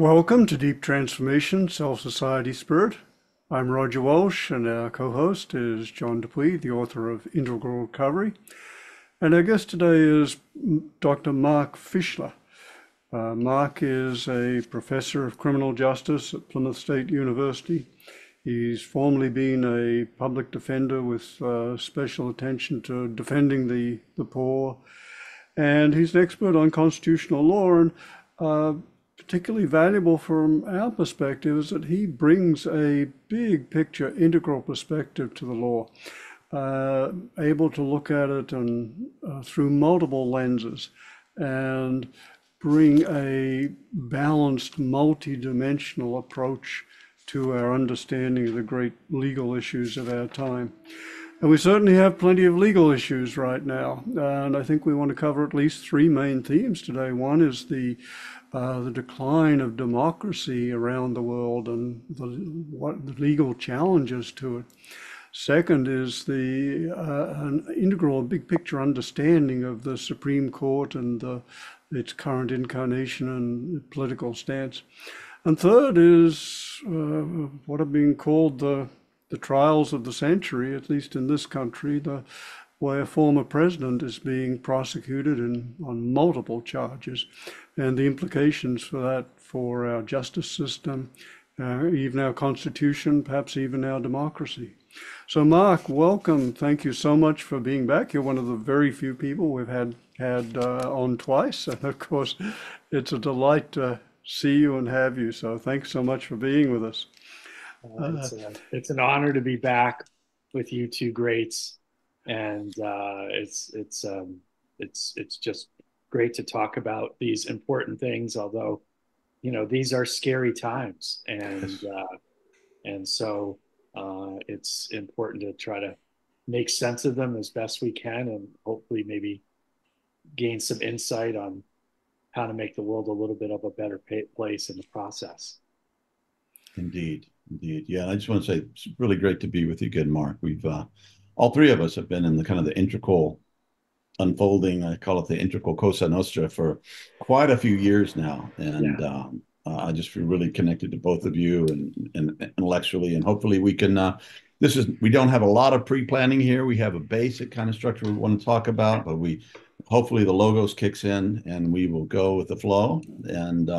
Welcome to Deep Transformation, Self-Society Spirit. I'm Roger Walsh, and our co-host is John Dupuy, the author of Integral Recovery. And our guest today is Dr. Mark Fischler. Mark is a professor of criminal justice at Plymouth State University. He's formerly been a public defender with special attention to defending the poor, and he's an expert on constitutional law. And particularly valuable from our perspective is that he brings a big picture, integral perspective to the law, able to look at it and through multiple lenses and bring a balanced, multi-dimensional approach to our understanding of the great legal issues of our time. And we certainly have plenty of legal issues right now. And I think we want to cover at least three main themes today. One is the decline of democracy around the world and the legal challenges to it. Second is an integral, big picture understanding of the Supreme Court and its current incarnation and political stance. And third is what are being called the trials of the century, at least in this country, where a former president is being prosecuted on multiple charges, and the implications for that for our justice system, even our constitution, perhaps even our democracy. So, Mark, welcome. Thank you so much for being back. You're one of the very few people we've had on twice, and of course, it's a delight to see you and have you. So, thanks so much for being with us. It's an honor to be back with you two greats, and it's just great to talk about these important things. Although, these are scary times, Yes. and so it's important to try to make sense of them as best we can, and hopefully maybe gain some insight on how to make the world a little bit of a better place in the process. Indeed, indeed. Yeah, I just want to say it's really great to be with you again, Mark. We've all three of us have been in the kind of the integral unfolding. I call it the integral Cosa Nostra for quite a few years now, Yeah. and I just feel really connected to both of you and intellectually, and hopefully we can. We don't have a lot of pre-planning here. We have a basic kind of structure we want to talk about, but we hopefully the logos kicks in and we will go with the flow, and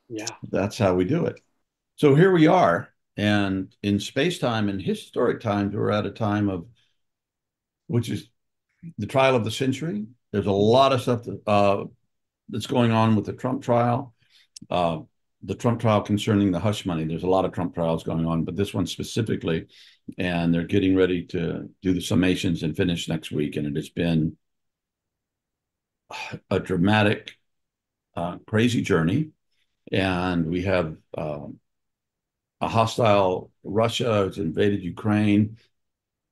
Yeah. that's how we do it. So here we are, and in space time and historic times, we're at a time of which is the trial of the century. There's a lot of stuff that's going on with the Trump trial. The Trump trial concerning the hush money. There's a lot of Trump trials going on, but this one specifically, and they're getting ready to do the summations and finish next week. And it has been a dramatic, crazy journey. And we have a hostile Russia has invaded Ukraine.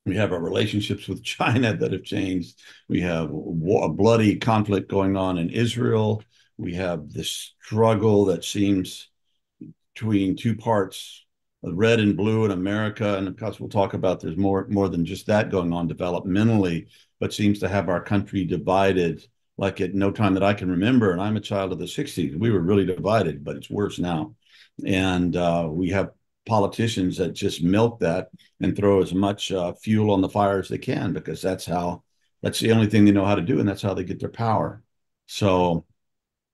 We have our relationships with China that have changed. We have a bloody conflict going on in Israel. We have this struggle that seems between two parts, red and blue in America. And of course, we'll talk about there's more than just that going on developmentally, but seems to have our country divided like at no time that I can remember. And I'm a child of the 60s. We were really divided, but it's worse now. And we have politicians that just milk that and throw as much fuel on the fire as they can, because that's the only thing they know how to do, and that's how they get their power. So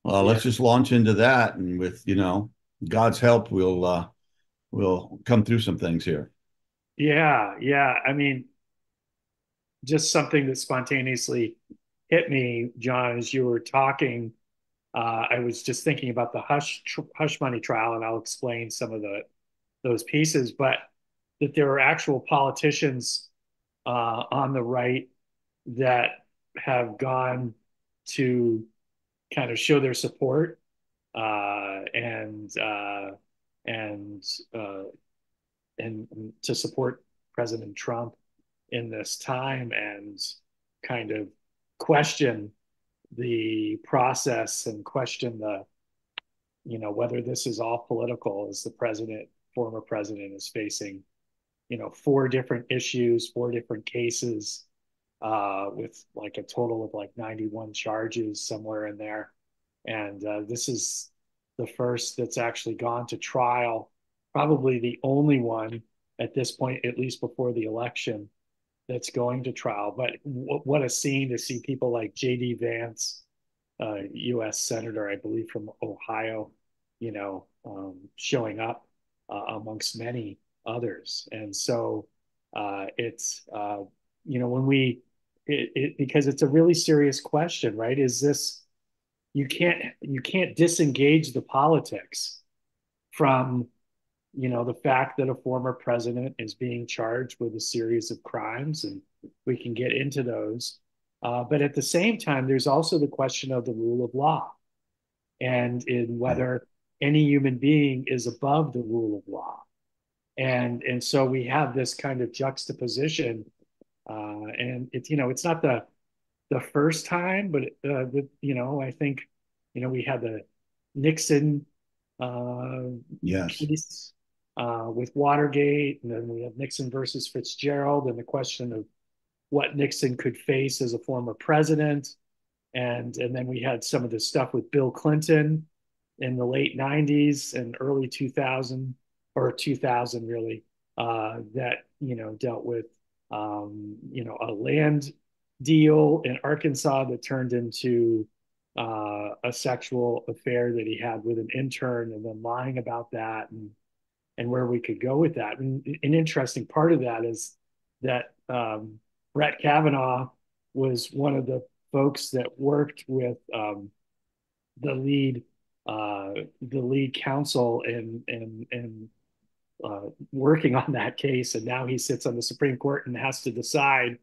let's just launch into that, and with God's help, we'll come through some things here. Yeah, yeah. I mean, just something that spontaneously hit me, John, as you were talking. I was just thinking about the hush money trial, and I'll explain some of those pieces. But that there are actual politicians on the right that have gone to kind of show their support and and to support President Trump in this time, and kind of question the process and question whether this is all political, as the former president is facing four different issues, four different cases, with like a total of like 91 charges somewhere in there. And this is the first that's actually gone to trial, probably the only one at this point, at least before the election, that's going to trial. But what a scene to see people like J.D. Vance, U.S. Senator, I believe from Ohio, showing up amongst many others. And so it's, when because it's a really serious question, right? Is this, you can't disengage the politics from the fact that a former president is being charged with a series of crimes, and we can get into those. But at the same time, there's also the question of the rule of law and in whether any human being is above the rule of law. And so we have this kind of juxtaposition, and it's not the first time, but I think we had the Nixon Yes. piece with Watergate, and then we have Nixon versus Fitzgerald, and the question of what Nixon could face as a former president, and then we had some of the stuff with Bill Clinton in the late '90s and early 2000 or 2000 really, that dealt with a land deal in Arkansas that turned into a sexual affair that he had with an intern, and then lying about that, and where we could go with that. And an interesting part of that is that Brett Kavanaugh was one of the folks that worked with the lead counsel and working on that case, and now he sits on the Supreme Court and has to decide,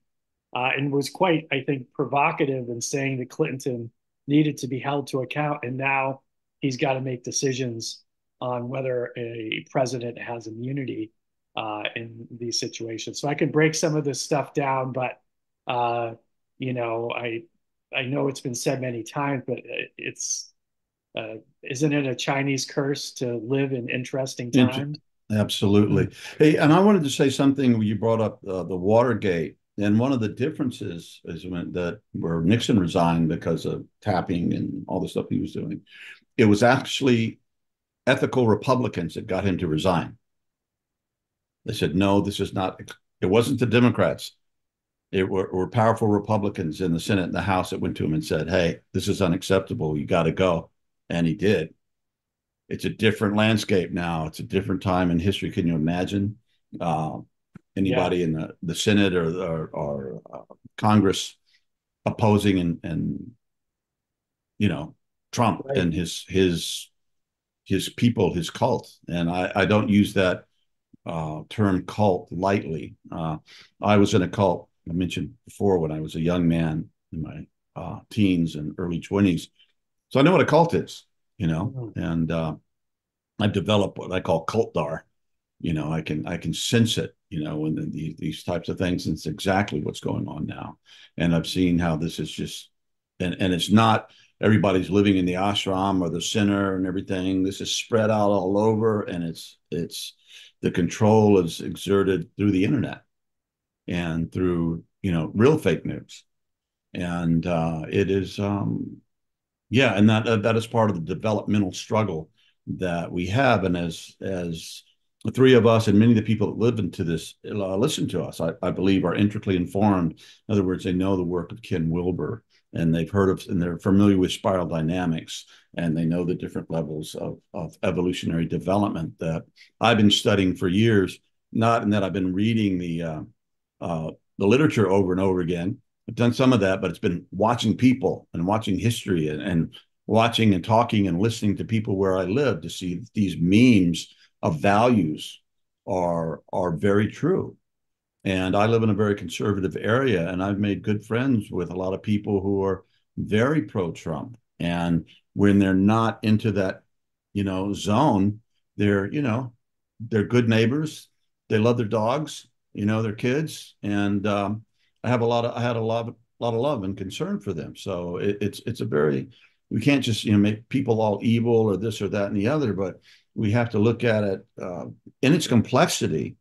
and was quite, I think, provocative in saying that Clinton needed to be held to account, and now he's got to make decisions on whether a president has immunity in these situations. So I could break some of this stuff down, but I know it's been said many times, but it's isn't it a Chinese curse to live in interesting times? Absolutely. Hey, and I wanted to say something. You brought up the Watergate, and one of the differences is where Nixon resigned because of tapping and all the stuff he was doing. It was actually ethical Republicans that got him to resign. They said, no, this is not, it wasn't the Democrats. It were powerful Republicans in the Senate and the House that went to him and said, hey, this is unacceptable. You got to go. And he did. It's a different landscape now. It's a different time in history. Can you imagine anybody in the Senate or Congress opposing and Trump and his people, his cult? And I don't use that term cult lightly. I was in a cult, I mentioned before, when I was a young man in my teens and early 20s. So I know what a cult is, and I've developed what I call cultdar. I can sense it, when these types of things, and it's exactly what's going on now. And I've seen how this is just, and it's not everybody's living in the ashram or the center and everything. This is spread out all over, and it's the control is exerted through the internet and through real fake news, and it is and that is part of the developmental struggle that we have. And as the three of us and many of the people that live into this listen to us, I believe are intricately informed. In other words, they know the work of Ken Wilber, and they've heard of, and they're familiar with spiral dynamics, and they know the different levels of evolutionary development that I've been studying for years. Not in that I've been reading the literature over and over again. I've done some of that, but it's been watching people and watching history and watching and talking and listening to people where I live to see that these memes of values are very true. And I live in a very conservative area, and I've made good friends with a lot of people who are very pro-Trump. And when they're not into that, zone, they're good neighbors. They love their dogs, their kids, and I had a lot of love and concern for them. So it's a very, we can't just make people all evil or this or that and the other, but we have to look at it in its complexity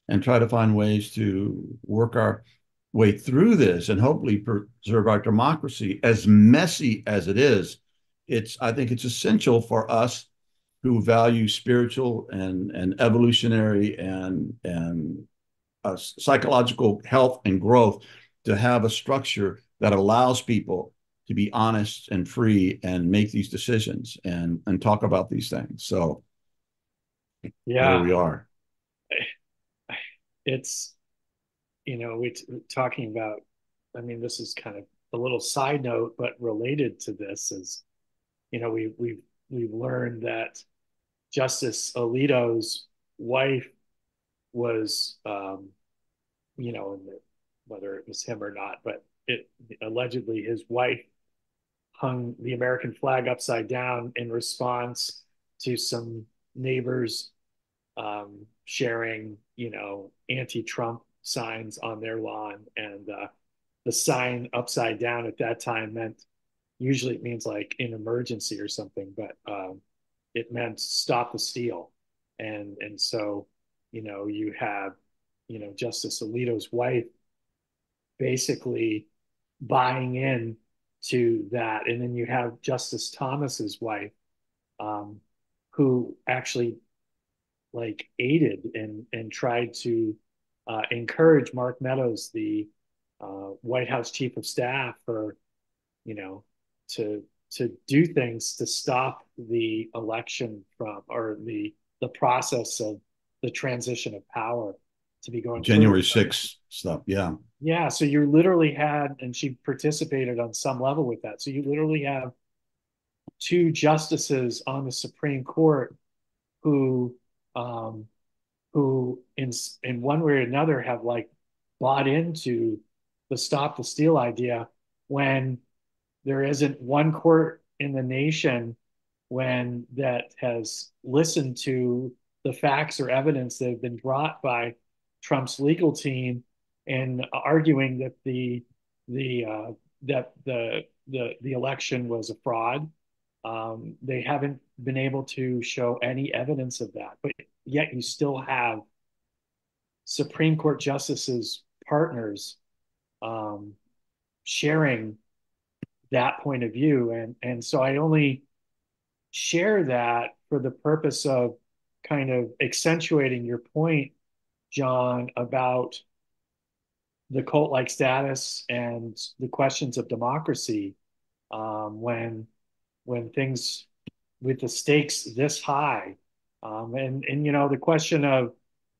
and try to find ways to work our way through this and hopefully preserve our democracy. As messy as it is, I think it's essential for us who value spiritual and evolutionary and psychological health and growth to have a structure that allows people to be honest and free and make these decisions and talk about these things. So there we Yeah, are. it's, we're talking about, I mean, this is kind of a little side note, but related to this is, we've learned that Justice Alito's wife was, whether it was him or not, but it allegedly his wife hung the American flag upside down in response to some neighbors sharing, anti-Trump signs on their lawn, and the sign upside down at that time meant, usually it means like in emergency or something, but it meant stop the steal, and so you have Justice Alito's wife basically buying in to that, and then you have Justice Thomas's wife, um, who actually like aided and tried to encourage Mark Meadows, the White House chief of staff, for you know to do things to stop the election from, or the process of the transition of power to be going through. January 6th stuff. Yeah. Yeah, so you literally had, and she participated on some level with that. So you literally have two justices on the Supreme Court who um, who in one way or another have like bought into the stop the steal idea, when there isn't one court in the nation when that has listened to the facts or evidence that have been brought by Trump's legal team, and arguing that the that the election was a fraud. They haven't been able to show any evidence of that, but yet you still have Supreme Court justices partners um, sharing that point of view, and so I only share that for the purpose of kind of accentuating your point, John, about the cult-like status and the questions of democracy, when things with the stakes this high, and the question of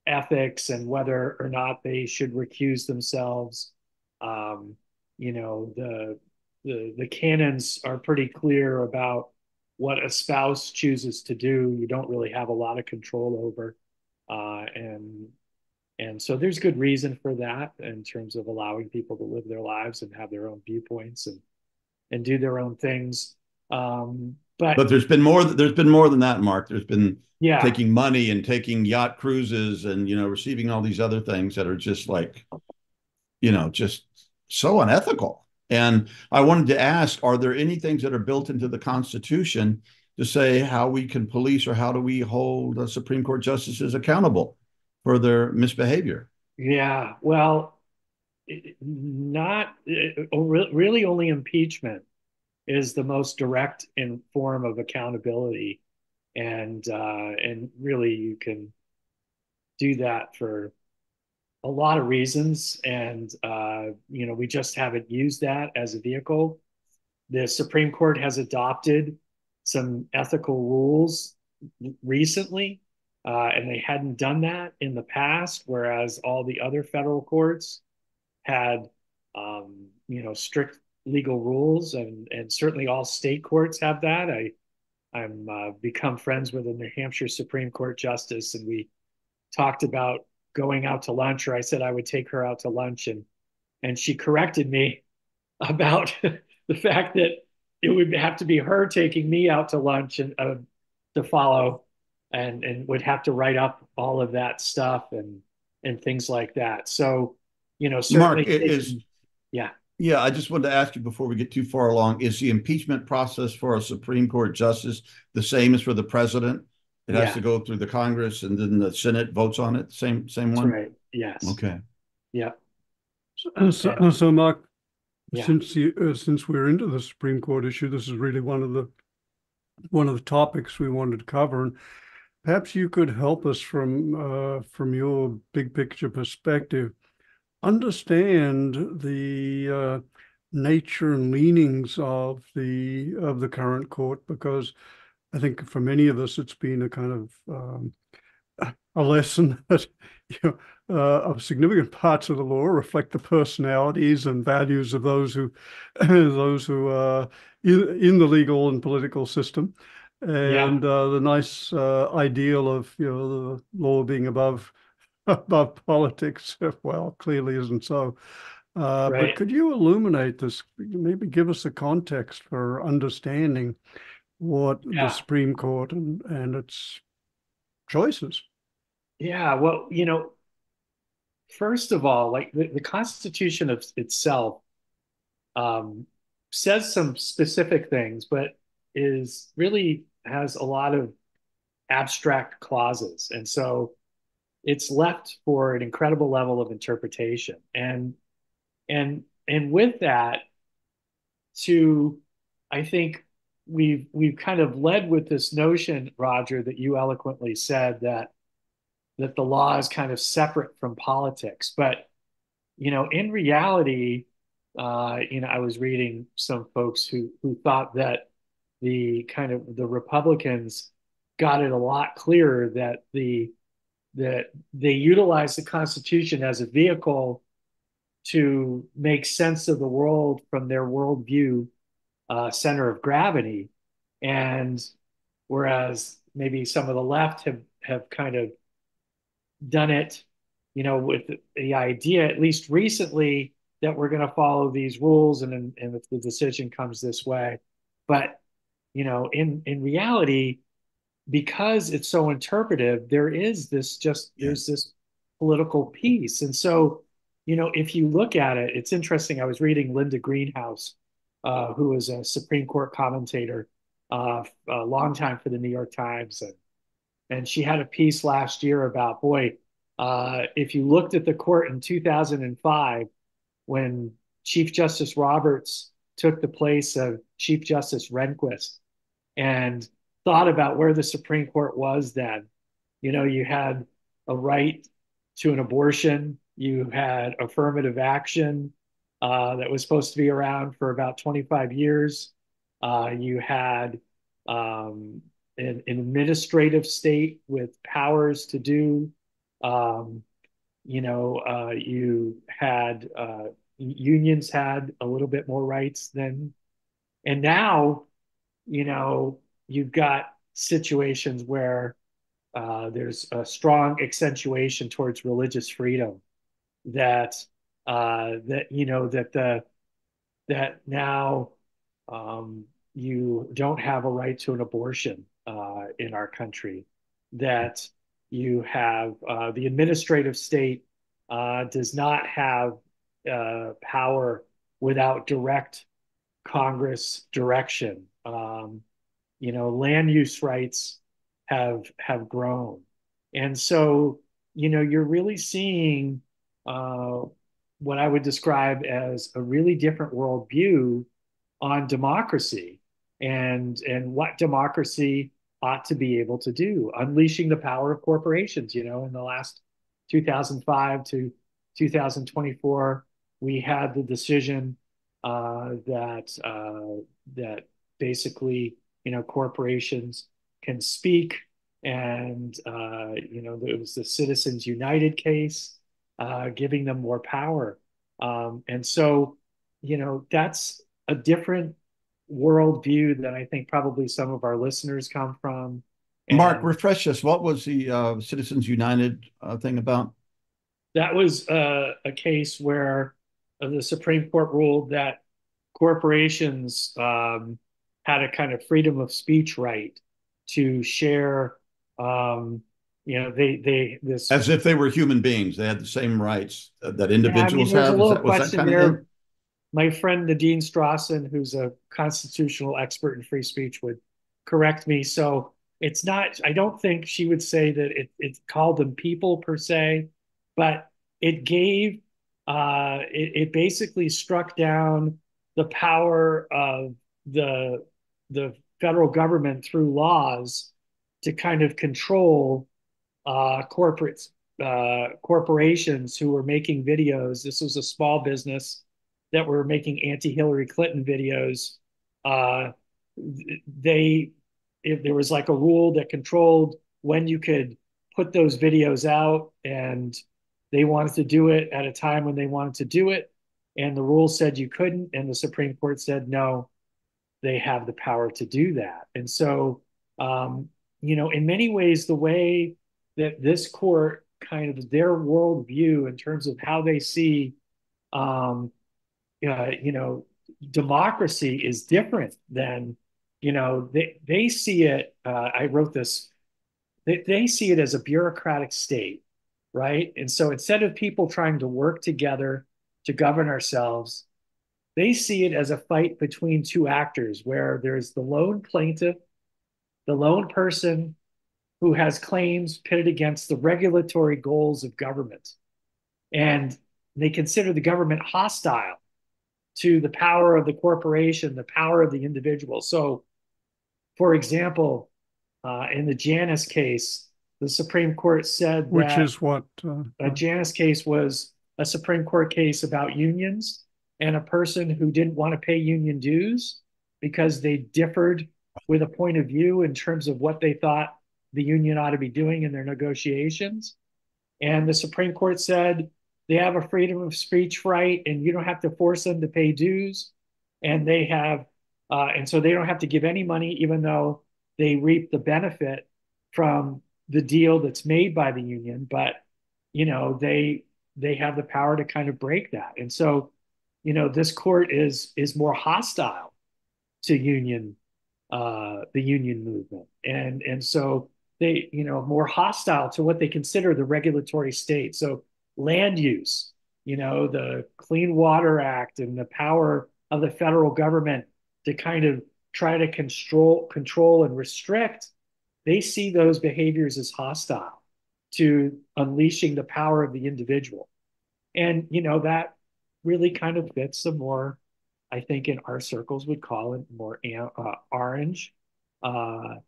ethics and whether or not they should recuse themselves. Um, the canons are pretty clear about what a spouse chooses to do. You don't really have a lot of control over, and so there's good reason for that in terms of allowing people to live their lives and have their own viewpoints and do their own things. But But there's been more than that, Mark. There's been yeah, taking money and taking yacht cruises and receiving all these other things that are just like, just so unethical. And I wanted to ask, are there any things that are built into the Constitution to say how we can police, or how do we hold Supreme Court justices accountable for their misbehavior? yeah. Well, not really only impeachment is the most direct in form of accountability, and really you can do that for a lot of reasons, and we just haven't used that as a vehicle. The Supreme Court has adopted some ethical rules recently, and they hadn't done that in the past, whereas all the other federal courts had strict legal rules, and certainly all state courts have that. I'm become friends with a New Hampshire Supreme Court justice, and we talked about going out to lunch, or I said I would take her out to lunch, and she corrected me about the fact that it would have to be her taking me out to lunch, and to follow, and would have to write up all of that stuff, and things like that. So, Mark, certainly is yeah, yeah, I just wanted to ask you before we get too far along, is the impeachment process for a Supreme Court justice the same as for the president? It has yeah, to go through the Congress and then the Senate votes on it. Same that's one? right. Yes. Okay. Yeah. So, Mark, Yeah. since we're into the Supreme Court issue, this is really one of the one of the topics we wanted to cover. And perhaps you could help us from your big picture perspective understand the nature and leanings of the current court, because I think for many of us it's been a kind of a lesson that you know, of significant parts of the law reflect the personalities and values of those who those who are in the legal and political system, Yeah, and the nice ideal of the law being above above politics. Well, clearly isn't so. But right. could you illuminate this? Maybe give us a context for understanding what the Yeah. Supreme Court and its choices. Yeah. Well, first of all, like the Constitution of itself um, says some specific things, but is really has a lot of abstract clauses. And so it's left for an incredible level of interpretation. And with that, to I think we've kind of led with this notion, Roger, that you eloquently said that the law is kind of separate from politics. But in reality, I was reading some folks who thought that the Republicans got it a lot clearer that they utilize the Constitution as a vehicle to make sense of the world from their worldview center of gravity, and whereas maybe some of the left have kind of done it, with the idea, at least recently, that we're going to follow these rules, and if the decision comes this way, but in reality, because it's so interpretive, Yeah. there's this political piece. And so, if you look at it, it's interesting. I was reading Linda Greenhouse, who is a Supreme Court commentator, a long time for the New York Times, and she had a piece last year about, boy, if you looked at the court in 2005 when Chief Justice Roberts took the place of Chief Justice Rehnquist, and thought about where the Supreme Court was then. You had a right to an abortion, you had affirmative action that was supposed to be around for about 25 years. You had an administrative state with powers to do. Um, you had unions had a little bit more rights then, and now you know, you've got situations where there's a strong accentuation towards religious freedom that that now um, you don't have a right to an abortion in our country, that you have the administrative state does not have power without direct Congress direction. Land use rights have grown, and so you're really seeing uh, what I would describe as a really different worldview on democracy and what democracy ought to be able to do, unleashing the power of corporations. In the last 2005 to 2024, we had the decision that basically corporations can speak, and it was the Citizens United case giving them more power, and so that's a different worldview than I think probably some of our listeners come from. Mark, And refresh us. What was the Citizens United thing about? that was a case where the Supreme Court ruled that corporations had a kind of freedom of speech right to share. Um, they this As if they were human beings. They had the same rights that Yeah, I mean, individuals there's a have. little Was that question kind of there. thing? My friend Nadine Strawson, who's a constitutional expert in free speech, would correct me. So it's not, I don't think she would say that it called them people per se, but it gave, it basically struck down the power of the, the federal government through laws to kind of control corporations who were making videos. This was a small business that were making anti-Hillary Clinton videos. Uh, they if there was like a rule that controlled when you could put those videos out, and they wanted to do it at a time when they wanted to do it, and the rule said you couldn't, and the Supreme Court said no, they have the power to do that. And so, in many ways, the way that this court kind of their worldview in terms of how they see, um, you know, democracy is different than, they see it. I wrote this. They see it as a bureaucratic state, right? And so instead of people trying to work together to govern ourselves, they see it as a fight between two actors where there's the lone plaintiff, the lone person who has claims pitted against the regulatory goals of government. And they consider the government hostile to the power of the corporation, the power of the individual. So, for example, in the Janus case, the Supreme Court said Which that is what? a Janus case was a Supreme Court case about unions and a person who didn't want to pay union dues because they differed with a point of view in terms of what they thought the union ought to be doing in their negotiations. And the Supreme Court said they have a freedom of speech right, and you don't have to force them to pay dues. And and so they don't have to give any money, even though they reap the benefit from the deal that's made by the union. But they have the power to kind of break that. And so, this court is more hostile to the union movement, and so they more hostile to what they consider the regulatory state. So land use, the Clean Water Act and the power of the federal government to kind of try to control and restrict, they see those behaviors as hostile to unleashing the power of the individual. And that really kind of fits the more, I think in our circles would call it more orange, more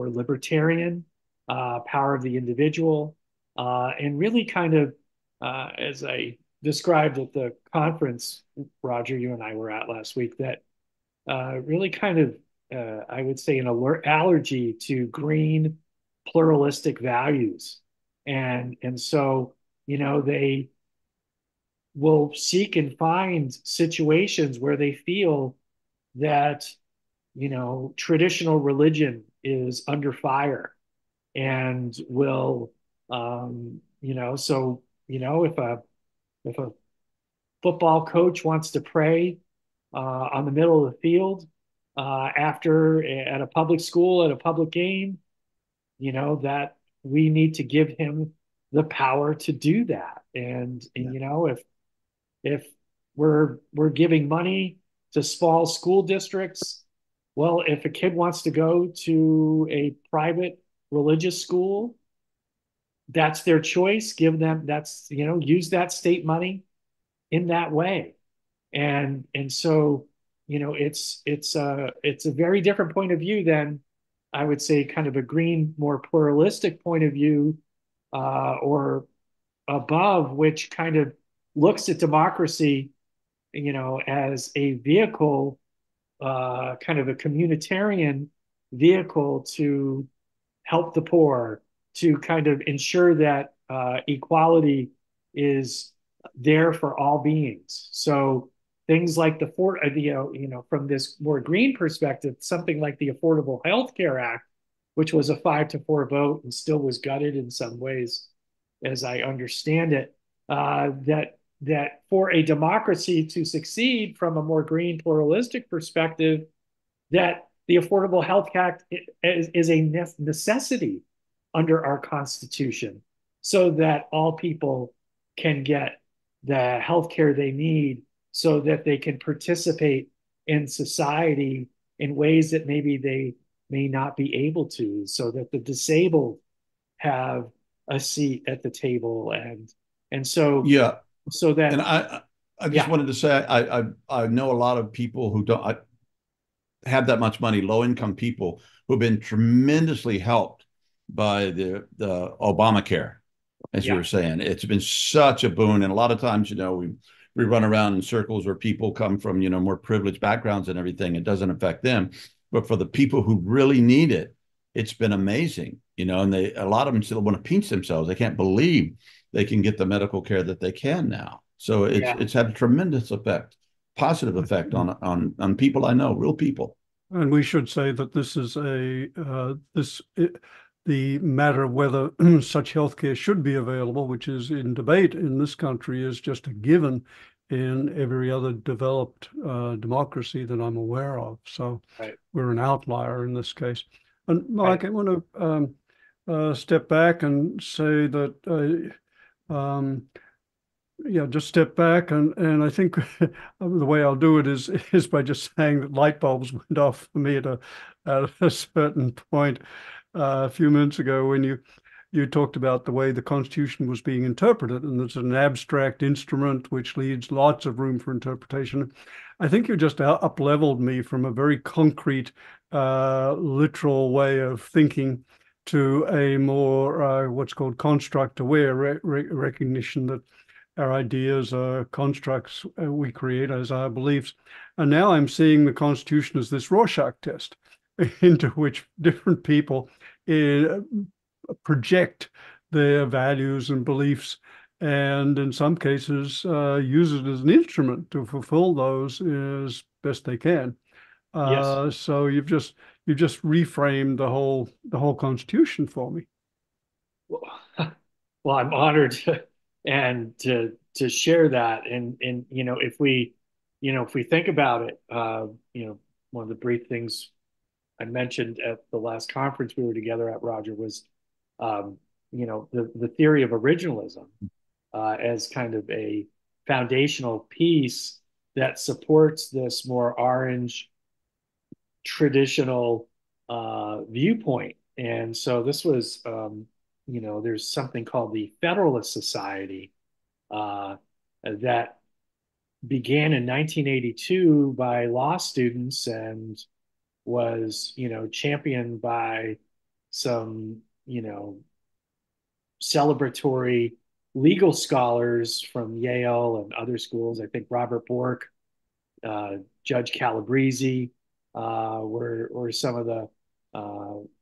libertarian, power of the individual, and really kind of, as I described at the conference, Roger, you and I were at last week, that really kind of, I would say, an allergy to green pluralistic values. And so, they will seek and find situations where they feel that, traditional religion is under fire, and will, if a football coach wants to pray on the middle of the field after at a public school at a public game, that we need to give him the power to do that. And if we're giving money to small school districts, well, if a kid wants to go to a private religious school, that's their choice. Give them use that state money in that way. And so, it's a very different point of view than, I would say, kind of a green, more pluralistic point of view, or above, which kind of looks at democracy, as a vehicle, kind of a communitarian vehicle to help the poor, to kind of ensure that equality is there for all beings. So things like from this more green perspective, something like the Affordable Health Care Act, which was a 5-4 vote and still was gutted in some ways, as I understand it, that for a democracy to succeed from a more green pluralistic perspective, that the Affordable Health Act is a necessity under our Constitution, so that all people can get the health care they need, so that they can participate in society in ways that maybe they may not be able to, so that the disabled have a seat at the table. And so Yeah. so that And I just yeah wanted to say I know a lot of people who don't have that much money, low income people who have been tremendously helped by the Obamacare, as you Yeah. were saying. It's been such a boon. And a lot of times, we run around in circles where people come from, more privileged backgrounds and everything. It doesn't affect them. But for the people who really need it, it's been amazing, and a lot of them still want to pinch themselves. They can't believe they can get the medical care that they can now. So Yeah. it's had a tremendous effect, positive effect on people I know, real people. And we should say that this is the matter of whether such healthcare should be available, which is in debate in this country, is just a given in every other developed democracy that I'm aware of. So Right. we're an outlier in this case. And Mark, Right. I want to step back and say that just step back and I think the way I'll do it is by just saying that light bulbs went off for me at a certain point a few minutes ago when you talked about the way the Constitution was being interpreted, and it's an abstract instrument which leaves lots of room for interpretation. I think you just up-leveled me from a very concrete, literal way of thinking to a more what's called construct-aware recognition that our ideas are constructs we create as our beliefs. And now I'm seeing the Constitution as this Rorschach test into which different people project their values and beliefs, and in some cases use it as an instrument to fulfill those as best they can. Yes. So you've just reframed the whole Constitution for me. Well, well, I'm honored and to share that. And if we think about it, one of the brief things I mentioned at the last conference we were together at, Roger, was the theory of originalism as kind of a foundational piece that supports this more orange traditional viewpoint. And so this was, there's something called the Federalist Society that began in 1982 by law students and was, championed by some, celebratory legal scholars from Yale and other schools. I think Robert Bork, Judge Calabrese were some of the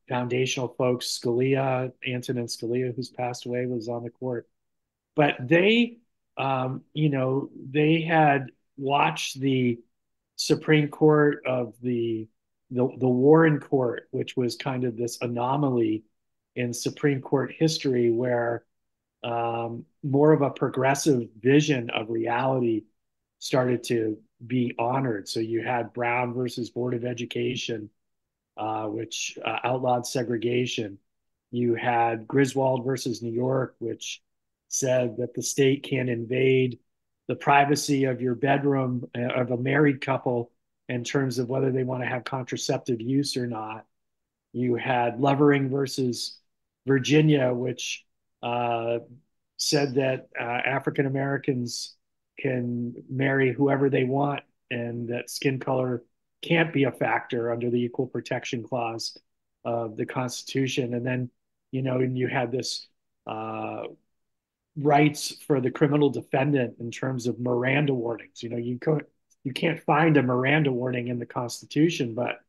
foundational folks. Scalia, Antonin Scalia, who's passed away, was on the court. But they had watched the Supreme Court of the Warren Court, which was kind of this anomaly in Supreme Court history where more of a progressive vision of reality started to be honored. So you had Brown versus Board of Education, which outlawed segregation. You had Griswold versus New York, which said that the state can invade the privacy of your bedroom of a married couple in terms of whether they want to have contraceptive use or not. You had Levering versus Virginia, which said that African Americans can marry whoever they want and that skin color can't be a factor under the Equal Protection Clause of the Constitution. And then, and you had this rights for the criminal defendant in terms of Miranda warnings. You can't find a Miranda warning in the Constitution, but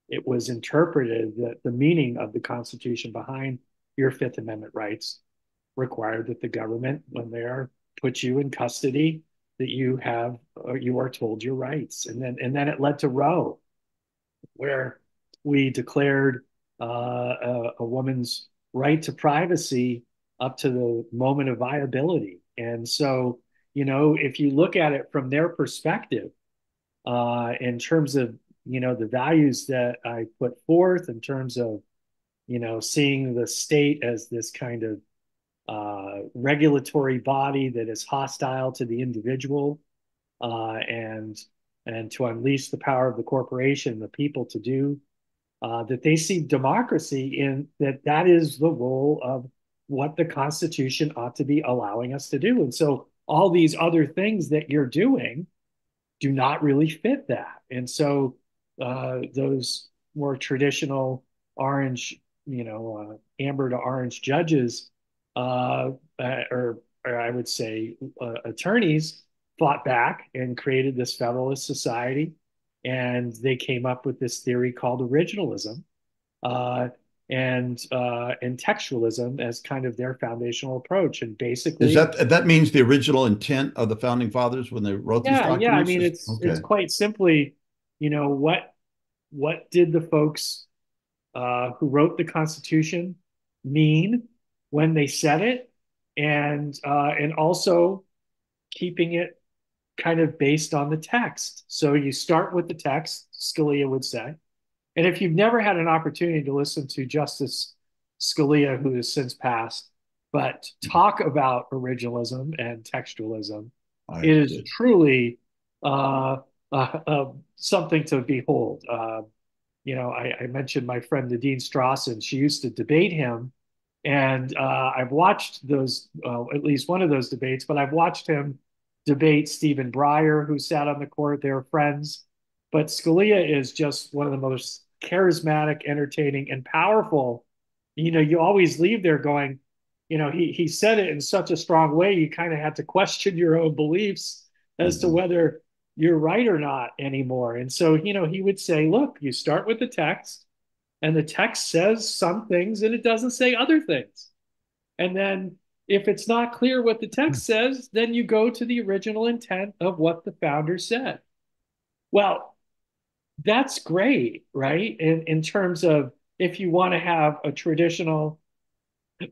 it was interpreted that the meaning of the Constitution behind your Fifth Amendment rights required that the government, when they are put you in custody, that you are told your rights. And then it led to Roe, where we declared a woman's right to privacy up to the moment of viability. And so, if you look at it from their perspective, in terms of, the values that I put forth in terms of, seeing the state as this kind of regulatory body that is hostile to the individual, and to unleash the power of the corporation, the people to do, that they see democracy in that is the role of what the Constitution ought to be allowing us to do. And so all these other things that you're doing do not really fit that. And so those more traditional orange, amber to orange judges, or I would say attorneys, fought back and created this Federalist Society, and they came up with this theory called originalism, uh, and textualism as kind of their foundational approach. And Is basically, that means the original intent of the founding fathers when they wrote these yeah. I documents? mean, it's Okay. quite simply, what did the folks who wrote the Constitution mean when they said it, and also keeping it kind of based on the text. So you start with the text, Scalia would say. And if you've never had an opportunity to listen to Justice Scalia, who has since passed, but talk about originalism and textualism, it is Did. truly something to behold. I mentioned my friend Nadine Strawson. She used to debate him, and I've watched those, at least one of those debates, but I've watched him debate Stephen Breyer, who sat on the court. They were friends. But Scalia is just one of the most charismatic, entertaining, and powerful. You always leave there going, he said it in such a strong way, you kind of had to question your own beliefs as to whether you're right or not anymore. And so, he would say, look, you start with the text, and the text says some things and it doesn't say other things. And then if it's not clear what the text says, then you go to the original intent of what the founder said. Well, that's great, right? In terms of if you want to have a traditional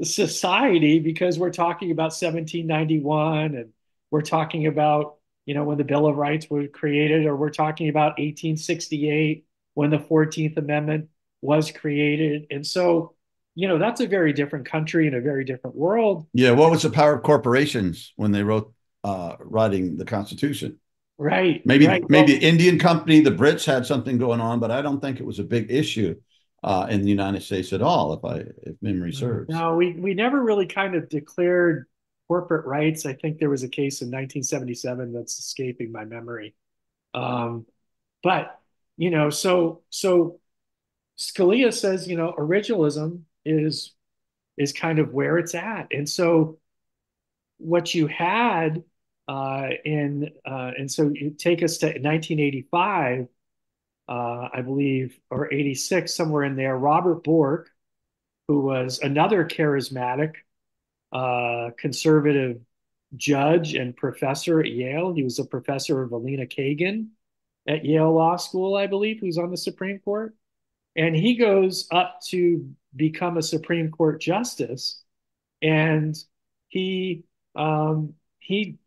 society, because we're talking about 1791, and we're talking about, when the Bill of Rights was created, or we're talking about 1868 when the 14th Amendment was created. And so, that's a very different country and a very different world. Yeah, what was the power of corporations when they wrote writing the Constitution? Right, Maybe right. maybe the Indian Company, the Brits had something going on, but I don't think it was a big issue in the United States at all, if memory serves. No, we never really kind of declared corporate rights. I think there was a case in 1977 that's escaping my memory. Um, but so Scalia says, originalism is kind of where it's at. And so what you had and so you take us to 1985, I believe, or 86, somewhere in there. Robert Bork, who was another charismatic conservative judge and professor at Yale. He was a professor of Alina Kagan at Yale Law School, I believe, who's on the Supreme Court. And he goes up to become a Supreme Court justice. And he, he,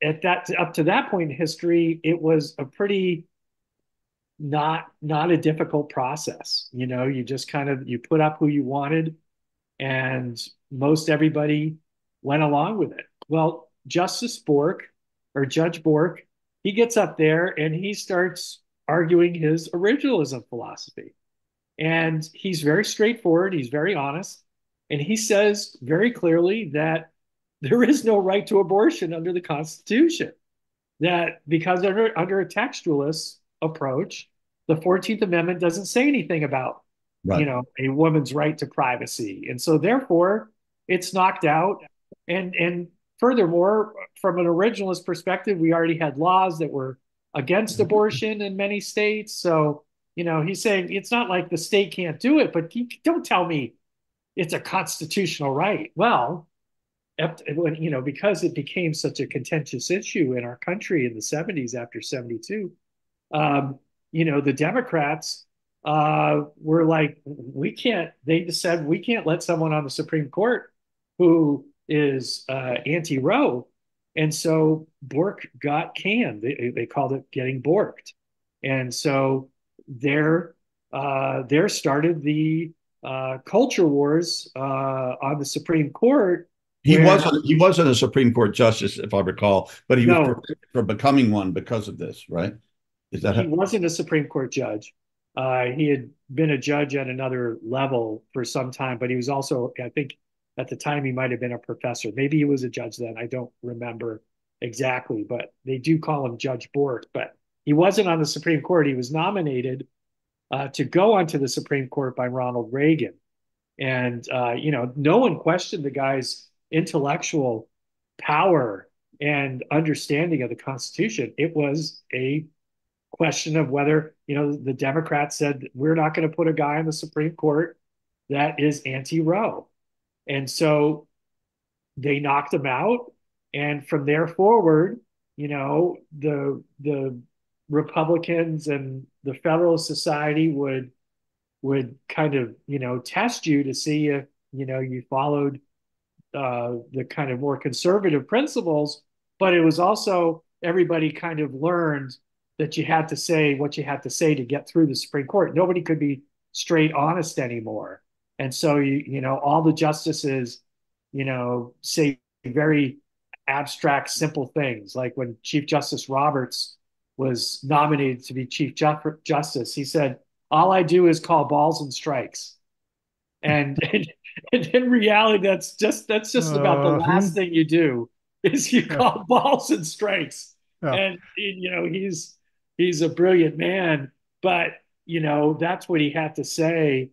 at that, up to that point in history, it was a pretty not a difficult process. You just kind of, you put up who you wanted, and most everybody went along with it. Well, Justice Bork, or Judge Bork, he gets up there and he starts arguing his originalism philosophy. And he's very straightforward, he's very honest, and he says very clearly that there is no right to abortion under the Constitution. That because under a textualist approach, the 14th Amendment doesn't say anything about, Right. a woman's right to privacy. And so therefore it's knocked out. And furthermore, from an originalist perspective, we already had laws that were against abortion in many states. So, he's saying it's not like the state can't do it, but don't tell me it's a constitutional right. Well, because it became such a contentious issue in our country in the 70s after 72, the Democrats were like, they just said, we can't let someone on the Supreme Court who is anti-Roe. And so Bork got canned. They called it getting borked. And so there started the culture wars on the Supreme Court. He Where wasn't a Supreme Court justice, if I recall, but he was No, for becoming one because of this, right? Is that he wasn't a Supreme Court judge. He had been a judge at another level for some time, but he was also, I think, at the time he might have been a professor. Maybe he was a judge then. I don't remember exactly, but they do call him Judge Bork. But he wasn't on the Supreme Court. He was nominated to go onto the Supreme Court by Ronald Reagan. And, no one questioned the guy's intellectual power and understanding of the Constitution. It was a question of whether, the Democrats said, we're not going to put a guy on the Supreme Court that is anti-Roe. And so they knocked him out. And from there forward, the Republicans and the Federalist Society would kind of, test you to see if, you followed the kind of more conservative principles. But it was also, everybody kind of learned that you had to say what you had to say to get through the Supreme Court. Nobody could be straight honest anymore. And so, all the justices, say very abstract, simple things. Like when Chief Justice Roberts was nominated to be Chief Justice, he said, all I do is call balls and strikes. And in reality, that's just about the last thing you do is you call balls and strikes. Yeah. And he's a brilliant man, but that's what he had to say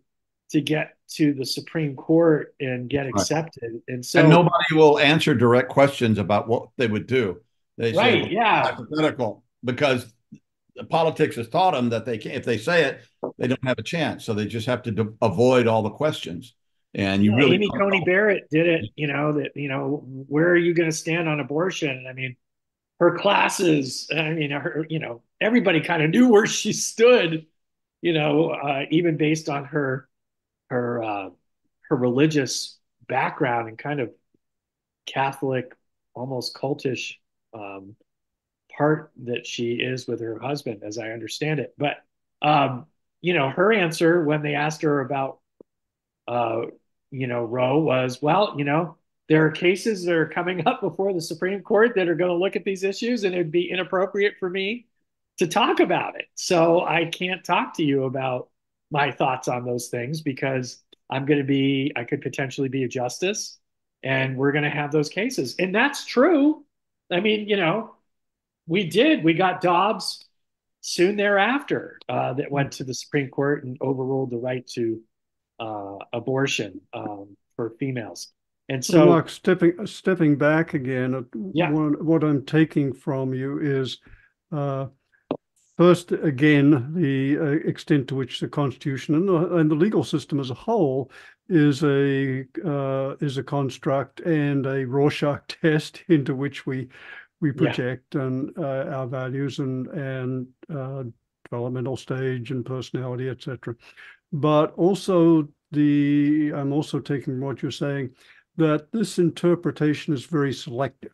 to get to the Supreme Court and get accepted. And nobody will answer direct questions about what they would do. They say, right, yeah, hypothetical, because the politics has taught them that they can't, if they say it, they don't have a chance. So they just have to avoid all the questions. And you really, Amy Coney Barrett did it. Where are you going to stand on abortion? I mean, her classes. I mean, everybody kind of knew where she stood. Even based on her religious background and kind of Catholic, almost cultish part that she is with her husband, as I understand it. But her answer when they asked her about Roe was, well, there are cases that are coming up before the Supreme Court that are going to look at these issues, and it'd be inappropriate for me to talk about it. So I can't talk to you about my thoughts on those things because I could potentially be a justice, and we're going to have those cases. And that's true. I mean, we got Dobbs soon thereafter that went to the Supreme Court and overruled the right to abortion for females. And so, Mark, stepping back again, yeah, what I'm taking from you is first, again, the extent to which the Constitution and the legal system as a whole is a construct and a Rorschach test into which we project and our values and developmental stage and personality, etc. But also I'm also taking from what you're saying that this interpretation is very selective.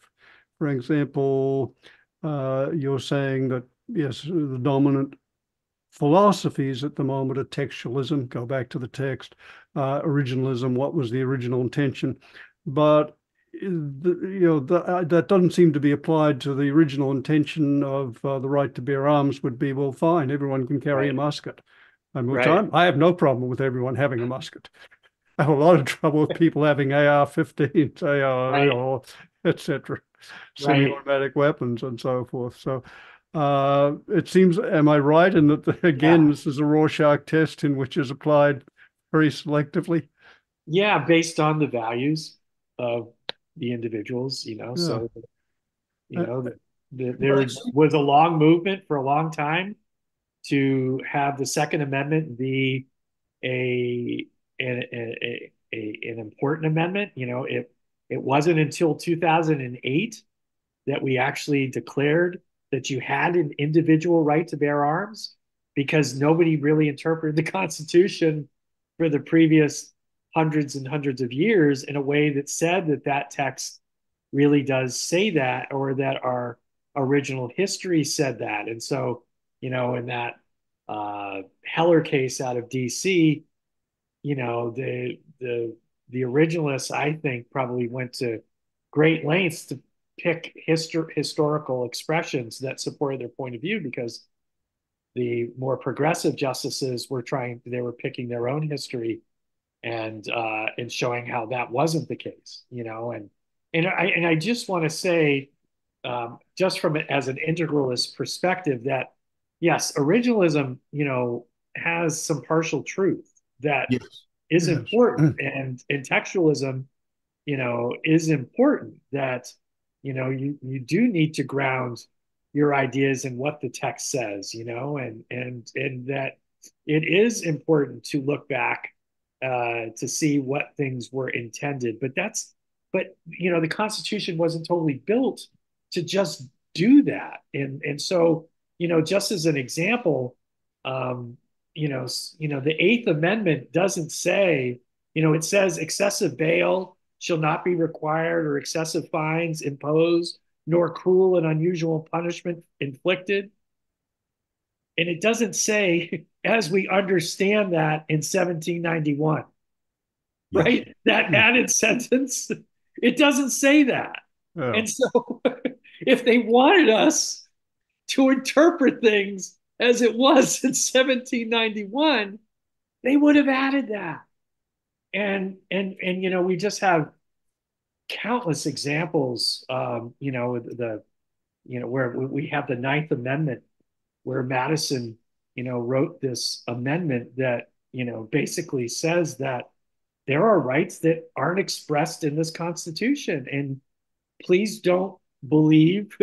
For example, you're saying that, yes, the dominant philosophies at the moment are textualism, go back to the text, originalism, what was the original intention, but that doesn't seem to be applied to the original intention of the right to bear arms would be, well, fine, everyone can carry a musket. I have no problem with everyone having a musket. I have a lot of trouble with people having AR-15s, AR, etc., semi-automatic weapons and so forth. So it seems, am I right in that, again, this is a Rorschach test in which is applied very selectively? Yeah, based on the values of the individuals, so, there was a long movement for a long time to have the Second Amendment be an important amendment. It wasn't until 2008 that we actually declared that you had an individual right to bear arms, because nobody really interpreted the Constitution for the previous hundreds and hundreds of years in a way that said that text really does say that, or that our original history said that. And so, in that Heller case out of DC, the originalists, I think, probably went to great lengths to pick historical expressions that supported their point of view, because the more progressive justices were picking their own history and showing how that wasn't the case, and I just want to say, just from it as an integralist perspective, that yes, originalism, has some partial truth that Yes. is Yes. important, and textualism, is important. That you do need to ground your ideas in what the text says, and that it is important to look back to see what things were intended. But the Constitution wasn't totally built to just do that, and so just as an example, the Eighth Amendment doesn't say, it says excessive bail shall not be required or excessive fines imposed, nor cruel and unusual punishment inflicted. And it doesn't say, as we understand that in 1791, Yes. right? That added sentence, it doesn't say that. Yeah. And so if they wanted us to interpret things as it was in 1791, they would have added that. And we just have countless examples. Where we have the Ninth Amendment, where Madison, wrote this amendment that basically says that there are rights that aren't expressed in this Constitution, and please don't believe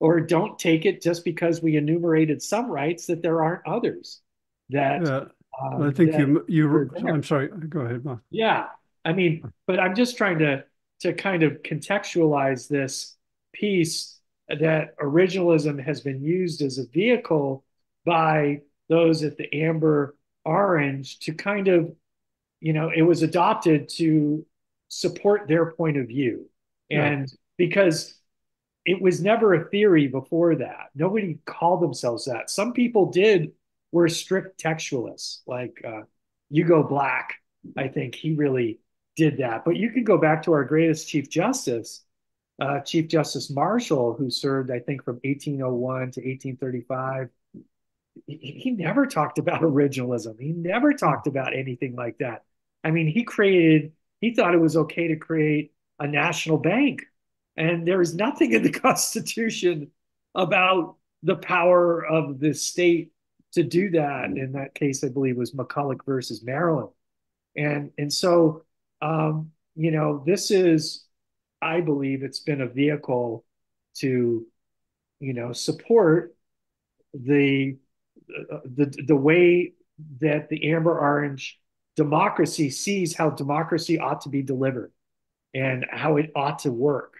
or don't take it just because we enumerated some rights that there aren't others that Yeah. I think that are there. I'm sorry. Go ahead, Mark. Yeah. I mean, but I'm just trying to kind of contextualize this piece, that originalism has been used as a vehicle by those at the Amber Orange to kind of, it was adopted to support their point of view. Yeah. And because it was never a theory before that. Nobody called themselves that. Some people did, were strict textualists, like Hugo Black. I think he really did that. But you could go back to our greatest Chief Justice, Chief Justice Marshall, who served, I think, from 1801 to 1835. He never talked about originalism. He never talked about anything like that. I mean, he thought it was okay to create a national bank. And there is nothing in the Constitution about the power of the state to do that. In that case, I believe it was McCulloch versus Maryland. And so, this is, I believe it's been a vehicle to, support the the way that the Amber Orange democracy sees how democracy ought to be delivered and how it ought to work.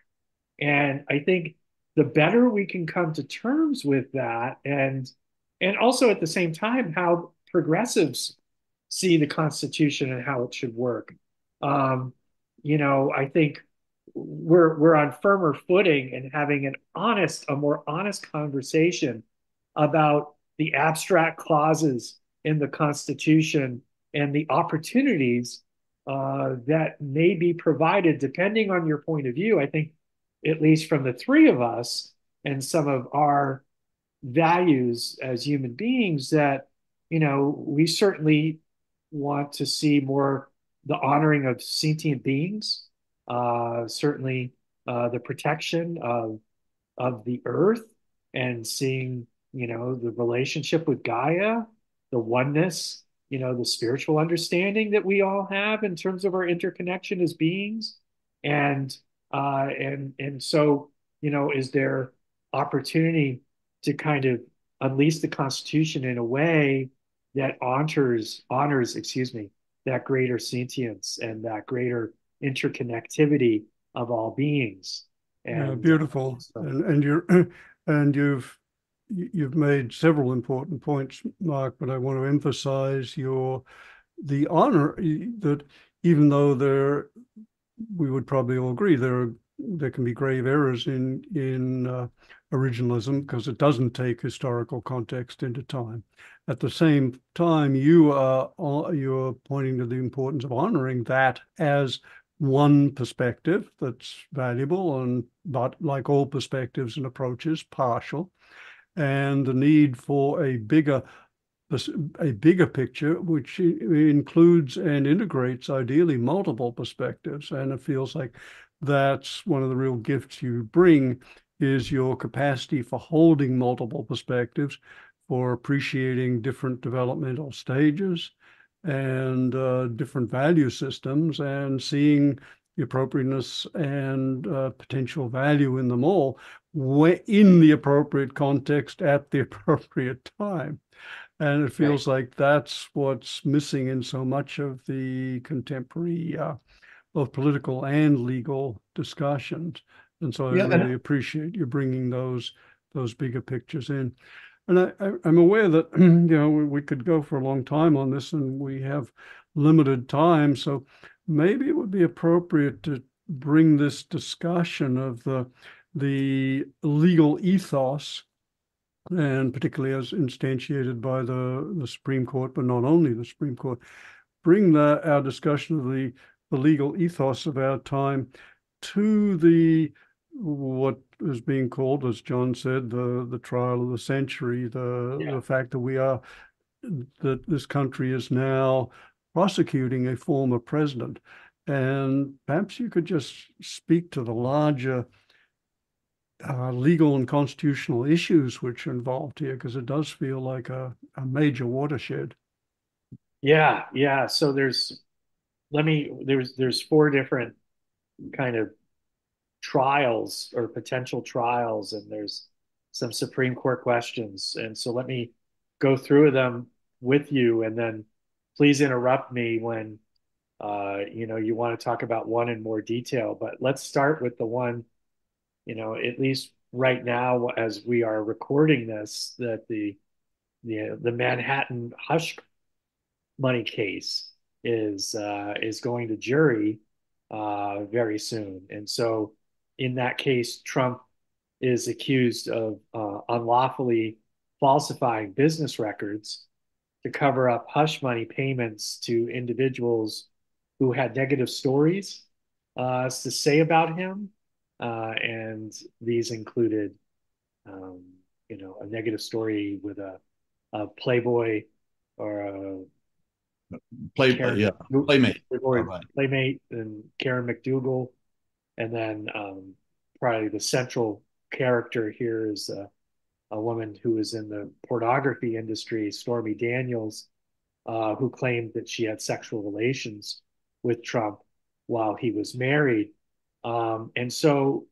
And I think the better we can come to terms with that, and also at the same time how progressives see the Constitution and how it should work. I think we're on firmer footing and having a more honest conversation about the abstract clauses in the Constitution and the opportunities that may be provided depending on your point of view. I think, at least from the three of us and some of our values as human beings, that we certainly want to see more the honoring of sentient beings, certainly the protection of the earth, and seeing the relationship with Gaia, the oneness, the spiritual understanding that we all have in terms of our interconnection as beings. And so, is there opportunity to kind of unleash the Constitution in a way that honors, that greater sentience and that greater interconnectivity of all beings. Yeah, And beautiful. so, And you're and you've made several important points, Mark, but I want to emphasize the honor that, even though we would probably all agree there can be grave errors in originalism because it doesn't take historical context into time. At the same time, you're pointing to the importance of honoring that as one perspective that's valuable, but like all perspectives and approaches, partial, and the need for a bigger picture, which includes and integrates ideally multiple perspectives. And it feels like that's one of the real gifts you bring, is your capacity for holding multiple perspectives, for appreciating different developmental stages and different value systems, and seeing the appropriateness and potential value in them all in the appropriate context at the appropriate time. And it feels like that's what's missing in so much of the contemporary both political and legal discussions. And so I really appreciate you bringing those bigger pictures in. And I'm aware that we could go for a long time on this, and we have limited time. So maybe it would be appropriate to bring this discussion of the legal ethos, and particularly as instantiated by the Supreme Court, but not only the Supreme Court, bring our discussion of the legal ethos of our time to what is being called, as John said, the trial of the century, the fact that this country is now prosecuting a former president. And perhaps you could just speak to the larger legal and constitutional issues which are involved here, because it does feel like a major watershed. Yeah. So there's four different kind of trials or potential trials, and there's some Supreme Court questions. And so let me go through them with you, and then please interrupt me when you want to talk about one in more detail. But let's start with the one, at least right now as we are recording this, that the Manhattan hush money case is going to jury very soon. And so in that case, Trump is accused of unlawfully falsifying business records to cover up hush money payments to individuals who had negative stories to say about him. And these included, a negative story with a Playboy or a Playmate. Playmate and Karen McDougal. And then probably the central character here is a woman who is in the pornography industry, Stormy Daniels, who claimed that she had sexual relations with Trump while he was married. And so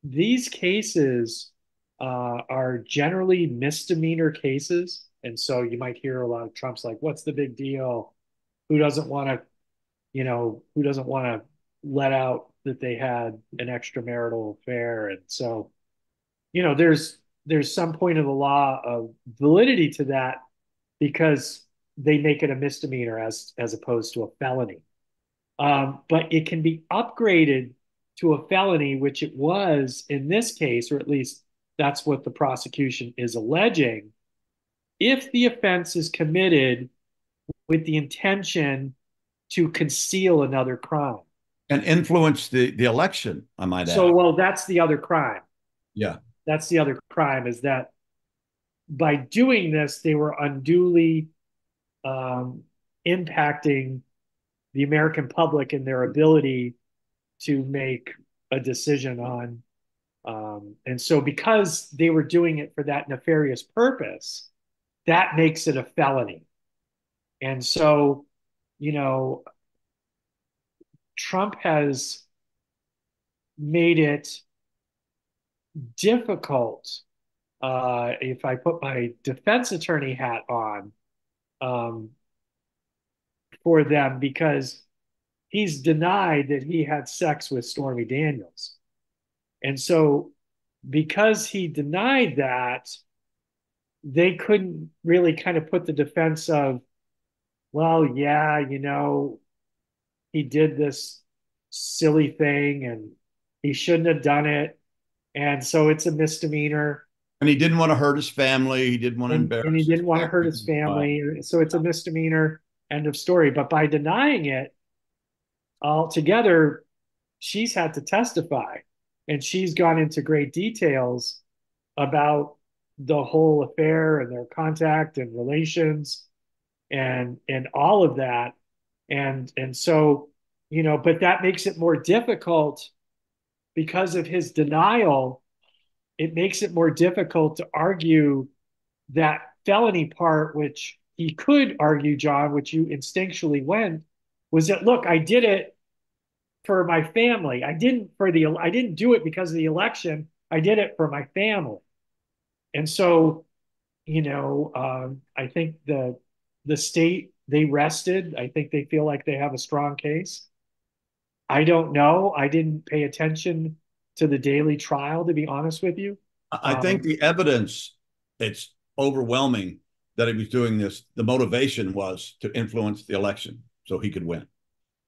these cases are generally misdemeanor cases. And so you might hear a lot of Trump's like, what's the big deal? Who doesn't want to let out that they had an extramarital affair? And so, there's some point of the law of validity to that, because they make it a misdemeanor as opposed to a felony. But it can be upgraded to a felony, which it was in this case, or at least that's what the prosecution is alleging, if the offense is committed with the intention to conceal another crime. And influence the election, I might add. So, well, that's the other crime. Yeah. That's the other crime, is that by doing this, they were unduly impacting the American public and their ability to make a decision on. And so because they were doing it for that nefarious purpose, that makes it a felony. And so, Trump has made it difficult, if I put my defense attorney hat on, for them, because he's denied that he had sex with Stormy Daniels. And so because he denied that, they couldn't really kind of put the defense of, well, yeah, he did this silly thing and he shouldn't have done it. And so it's a misdemeanor. And he didn't want to hurt his family. He didn't want to embarrass And he didn't want to hurt his family. So it's a misdemeanor, end of story. But by denying it altogether, she's had to testify. And she's gone into great details about the whole affair and their contact and relations and all of that. And so, but that makes it more difficult because of his denial. It makes it more difficult to argue that felony part, which he could argue, John, which you instinctually went, was that, look, I did it for my family. I didn't do it because of the election. I did it for my family. And so, I think the state, they rested. I think they feel like they have a strong case. I don't know. I didn't pay attention to the daily trial, to be honest with you. I think the evidence, it's overwhelming that he was doing this. The motivation was to influence the election so he could win.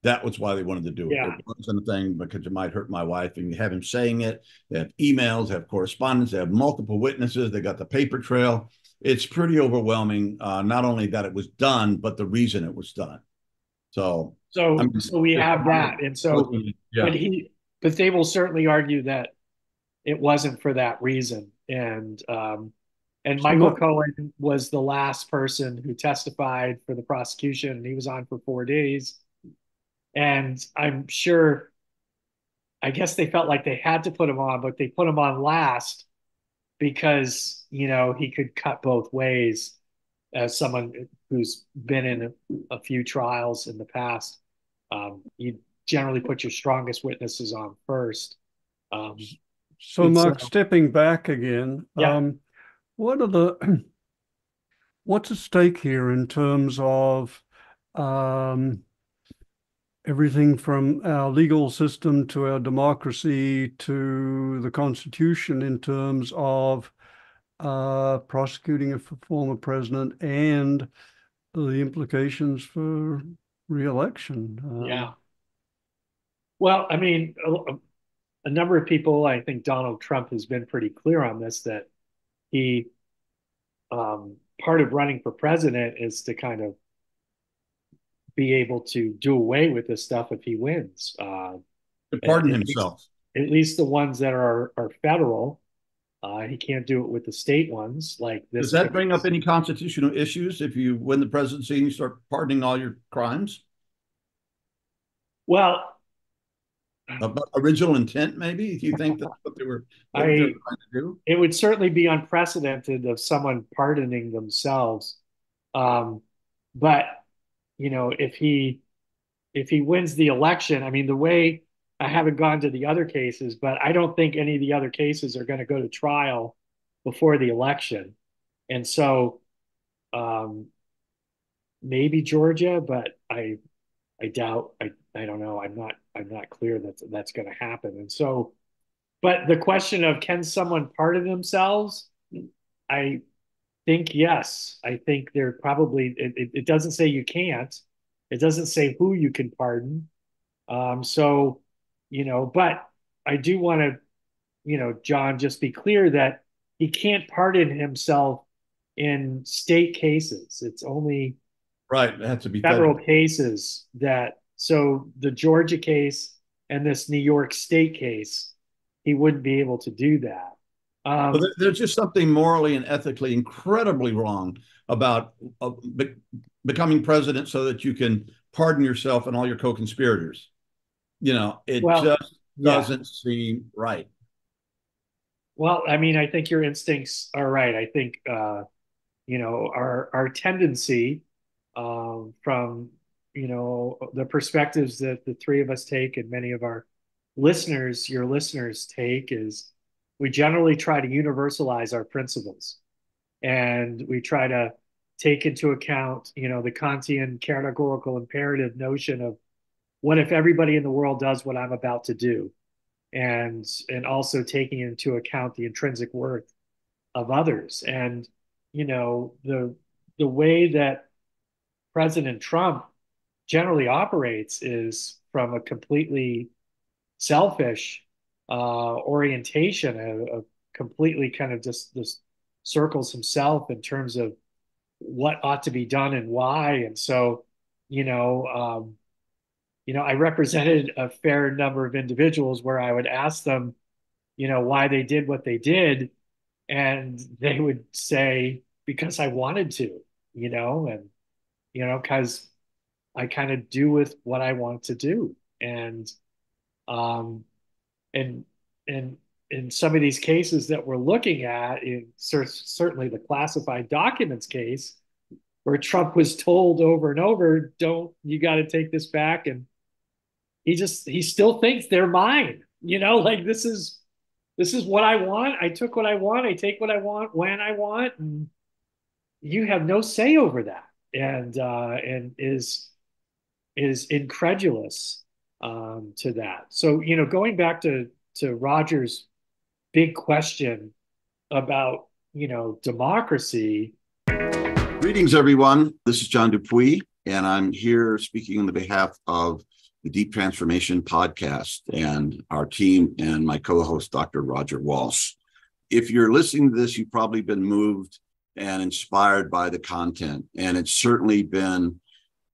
That was why they wanted to do it. Yeah. It wasn't a thing because it might hurt my wife. And you have him saying it. They have emails, they have correspondence, they have multiple witnesses, they got the paper trail. It's pretty overwhelming, not only that it was done, but the reason it was done. So, I mean, So we have that. And so, yeah. but they will certainly argue that it wasn't for that reason. And Michael Cohen was the last person who testified for the prosecution, and he was on for 4 days. And I'm sure, I guess they felt like they had to put him on, but they put him on last because, he could cut both ways as someone who's been in a few trials in the past. You generally put your strongest witnesses on first. So, Mark, stepping back again, yeah. What's at stake here in terms of everything from our legal system to our democracy to the Constitution in terms of prosecuting a former president and the implications for re-election? Yeah. Well, I mean, a number of people, I think Donald Trump has been pretty clear on this, that he, part of running for president is to kind of be able to do away with this stuff if he wins. To pardon himself. At least the ones that are federal. He can't do it with the state ones like this. Does that bring up any constitutional issues if you win the presidency and you start pardoning all your crimes? Well, about original intent, maybe? Do you think that's what they were trying to do? It would certainly be unprecedented of someone pardoning themselves. But if he wins the election, I mean, the way, I haven't gone to the other cases, but I don't think any of the other cases are going to go to trial before the election. And so maybe Georgia, but I doubt, I don't know. I'm not clear that that's going to happen. And so, but the question of, can someone pardon themselves? I think yes. I think they're probably, it doesn't say you can't. It doesn't say who you can pardon. So, but I do want to, John, just be clear that he can't pardon himself in state cases. It's only right. It has to be federal cases that, so the Georgia case and this New York state case, he wouldn't be able to do that. But there's just something morally and ethically incredibly wrong about becoming president so that you can pardon yourself and all your co-conspirators. It just doesn't seem right. Well, I mean, I think your instincts are right. I think, our tendency from, the perspectives that the three of us take and many of our listeners, your listeners take, is we generally try to universalize our principles. And we try to take into account, the Kantian categorical imperative notion of, what if everybody in the world does what I'm about to do? And also taking into account the intrinsic worth of others. And, the way that President Trump generally operates is from a completely selfish orientation, of completely kind of just circles himself in terms of what ought to be done and why. And so, I represented a fair number of individuals where I would ask them, why they did what they did. And they would say, because I wanted to, and, because I kind of do with what I want to do. And, um, and, and, in some of these cases that we're looking at, in certainly the classified documents case, where Trump was told over and over, "Don't, you got to take this back," and he still thinks they're mine. Like this is what I want. I took what I want. I take what I want when I want, and you have no say over that. And is incredulous to that. So going back to Roger's big question about democracy. Greetings, everyone. This is John Dupuy, and I'm here speaking on the behalf of the Deep Transformation Podcast and our team and my co-host, Dr. Roger Walsh. If you're listening to this, you've probably been moved and inspired by the content, and it's certainly been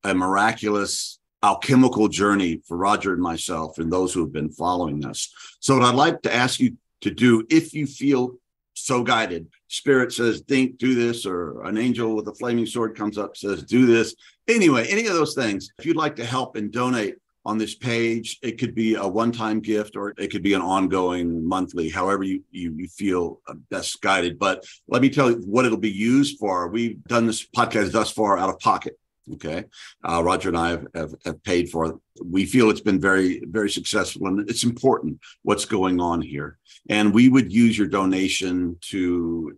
a miraculous alchemical journey for Roger and myself and those who have been following us. So what I'd like to ask you to do, if you feel so guided, Spirit says, think, do this, or an angel with a flaming sword comes up, says, do this. Anyway, any of those things, if you'd like to help and donate on this page, it could be a one-time gift or it could be an ongoing monthly, however you feel best guided. But let me tell you what it'll be used for. We've done this podcast thus far out of pocket. Okay. Roger and I have paid for it. We feel it's been very, very successful, and it's important what's going on here. And we would use your donation to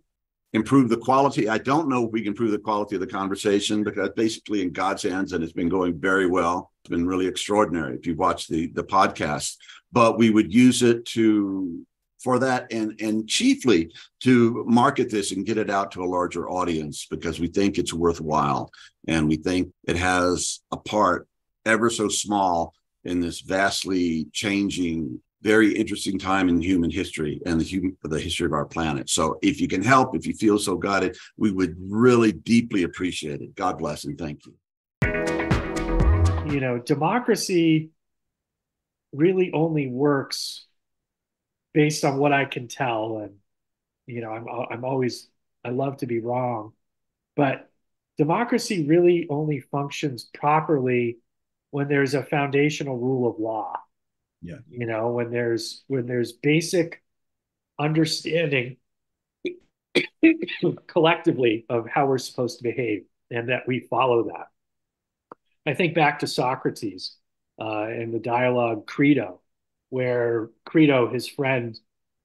improve the quality. I don't know if we can improve the quality of the conversation, because basically in God's hands, and it's been going very well. It's been really extraordinary if you've watched the podcast. But we would use it for that, and chiefly to market this and get it out to a larger audience, because we think it's worthwhile, and we think it has a part, ever so small, in this vastly changing, very interesting time in human history and the history of our planet. So if you can help, if you feel so guided, we would really deeply appreciate it. God bless and thank you. Democracy really only works based on what I can tell. And, I love to be wrong, but democracy really only functions properly when there's a foundational rule of law. Yeah. When there's basic understanding collectively of how we're supposed to behave, and that we follow that. I think back to Socrates and the dialogue Crito, where Crito, his friend,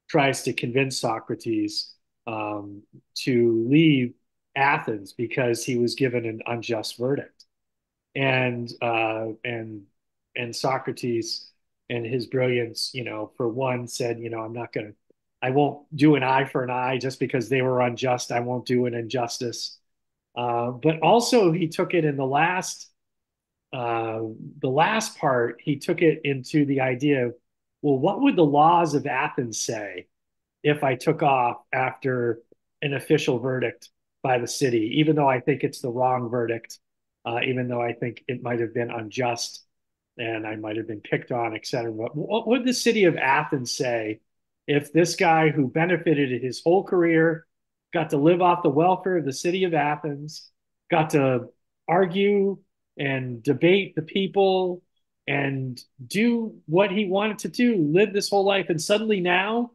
tries to convince Socrates to leave Athens because he was given an unjust verdict, and Socrates, and his brilliance, for one, said, I won't do an eye for an eye just because they were unjust. I won't do an injustice. But also, he took it in the last part. He took it into the idea of, well, what would the laws of Athens say if I took off after an official verdict by the city, even though I think it's the wrong verdict, even though I think it might have been unjust and I might have been picked on, et cetera. But what would the city of Athens say if this guy who benefited his whole career, got to live off the welfare of the city of Athens, got to argue and debate the people and do what he wanted to do, live this whole life, and suddenly now,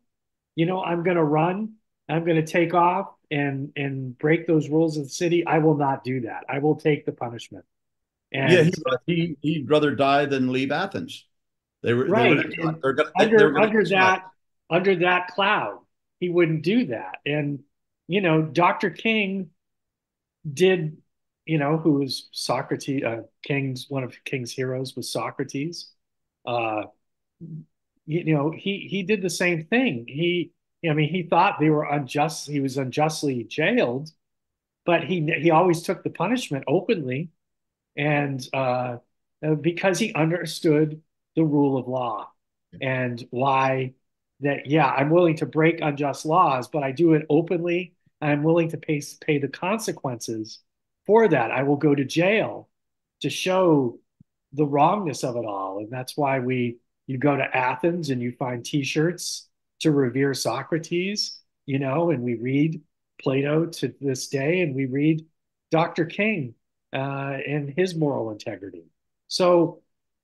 I'm going to run, I'm going to take off and break those rules of the city? I will not do that. I will take the punishment. And he'd rather die than leave Athens. They were right. Under that cloud, he wouldn't do that. And Dr. King did, who was Socrates, one of King's heroes was Socrates. He did the same thing. He thought they were unjust. He was unjustly jailed, but he always took the punishment openly, and because he understood the rule of law and why that, yeah, I'm willing to break unjust laws, but I do it openly, and I'm willing to pay the consequences for that. I will go to jail to show the wrongness of it all. And that's why you go to Athens and you find T-shirts to revere Socrates, and we read Plato to this day, and we read Dr. King and his moral integrity. So,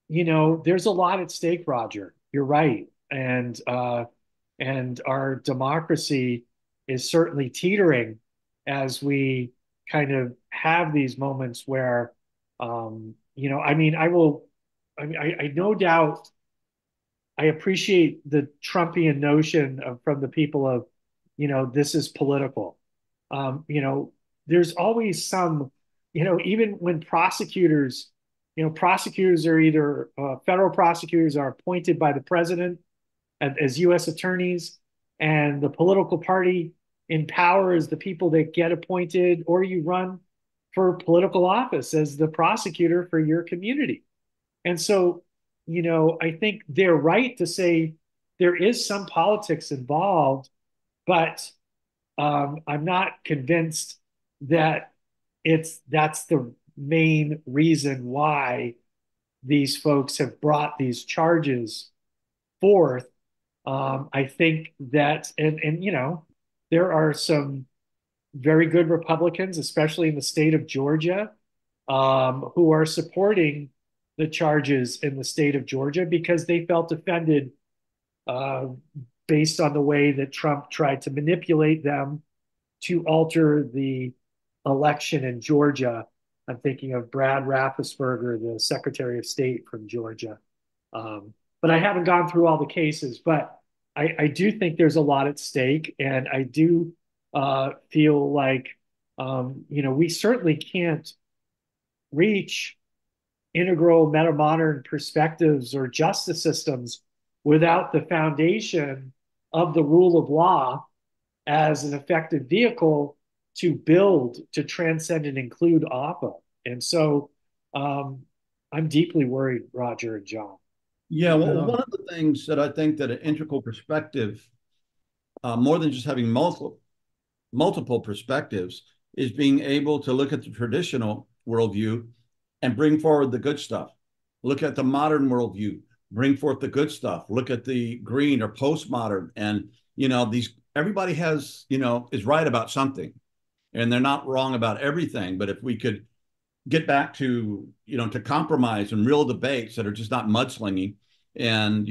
there's a lot at stake, Roger. You're right. And and our democracy is certainly teetering as we kind of have these moments where, I mean, I no doubt, I appreciate the Trumpian notion from the people of, this is political. There's always some, even when prosecutors are either federal prosecutors are appointed by the president as U.S. attorneys, and the political party in power is the people that get appointed, or you run for political office as the prosecutor for your community. And so, I think they're right to say there is some politics involved, but I'm not convinced that that's the main reason why these folks have brought these charges forth. I think that, there are some very good Republicans, especially in the state of Georgia, who are supporting the charges in the state of Georgia because they felt offended uh, based on the way that Trump tried to manipulate them to alter the election in Georgia. I'm thinking of Brad Raffensperger, the Secretary of State from Georgia. But I haven't gone through all the cases, but I do think there's a lot at stake. And I do feel like, we certainly can't reach integral meta-modern perspectives or justice systems without the foundation of the rule of law as an effective vehicle to build, to transcend and include off of. And so I'm deeply worried, Roger and John. Yeah, well, one of the things that I think that an integral perspective, more than just having multiple perspectives, is being able to look at the traditional worldview and bring forward the good stuff. Look at the modern worldview, bring forth the good stuff. Look at the green or postmodern, and everybody has is right about something, and they're not wrong about everything. But if we could get back to to compromise and real debates that are just not mudslinging, and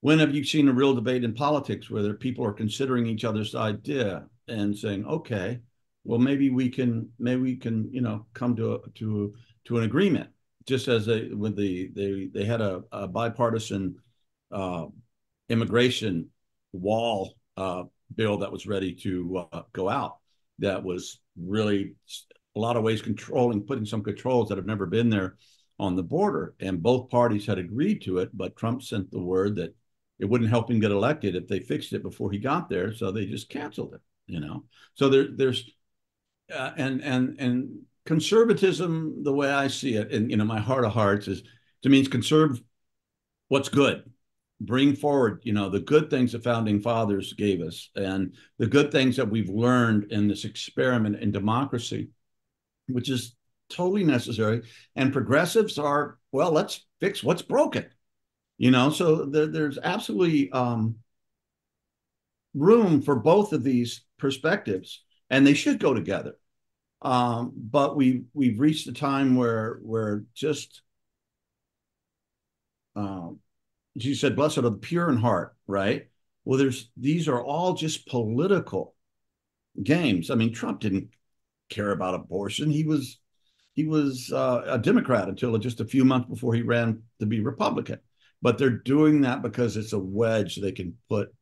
when have you seen a real debate in politics where people are considering each other's idea and saying, okay, well, maybe we can come to an agreement, just as they had a bipartisan immigration wall bill that was ready to go out, that was really a lot of ways putting some controls that have never been there on the border, and both parties had agreed to it, but Trump sent the word that it wouldn't help him get elected if they fixed it before he got there, so they just canceled it. So there's and conservatism, the way I see it, and my heart of hearts, is to me, conserve what's good, bring forward the good things the founding fathers gave us, and the good things that we've learned in this experiment in democracy, which is totally necessary. And progressives are, well, let's fix what's broken. So there's absolutely room for both of these perspectives, and they should go together. But we've reached a time where just Jesus said, "Blessed are the pure in heart," right? Well, these are all just political games. I mean, Trump didn't care about abortion. He was a Democrat until just a few months before he ran to be Republican. But they're doing that because it's a wedge they can put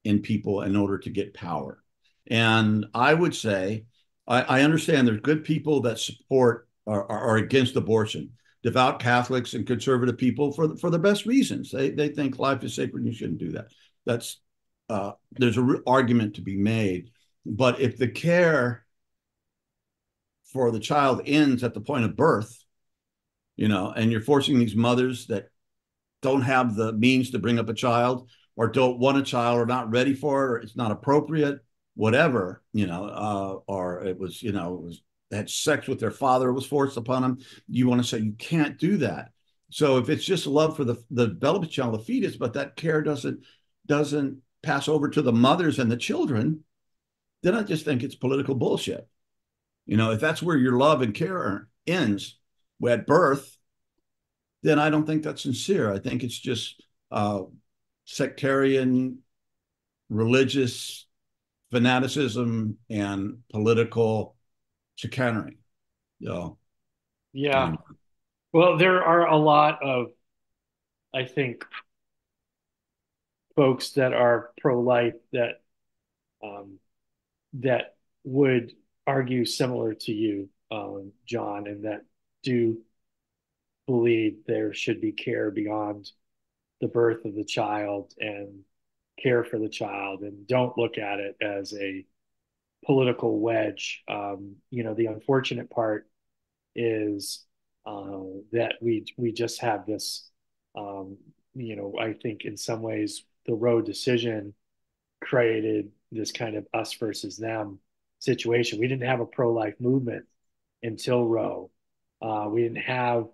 in people in order to get power. And I would say, I understand there's good people that support or are against abortion, devout Catholics and conservative people for the best reasons. They think life is sacred and you shouldn't do that. That's there's a argument to be made. But if the care for the child ends at the point of birth, and you're forcing these mothers that don't have the means to bring up a child, or don't want a child, or not ready for it, or it's not appropriate, whatever, or it was, they had sex with their father, it was forced upon them. You want to say you can't do that. So if it's just love for the developing child, the fetus, but that care doesn't pass over to the mothers and the children, then I just think it's political bullshit. If that's where your love and care ends at birth, then I don't think that's sincere. I think it's just sectarian, religious fanaticism and political chicanery. So, Yeah. anyway. Well, there are a lot of, I think, folks that are pro-life um, that would argue similar to you, John, and that do believe there should be care beyond the birth of the child and care for the child, and don't look at it as a political wedge. The unfortunate part is that we just have this. I think in some ways the Roe decision created this kind of us versus them situation. We didn't have a pro-life movement until Roe. We didn't have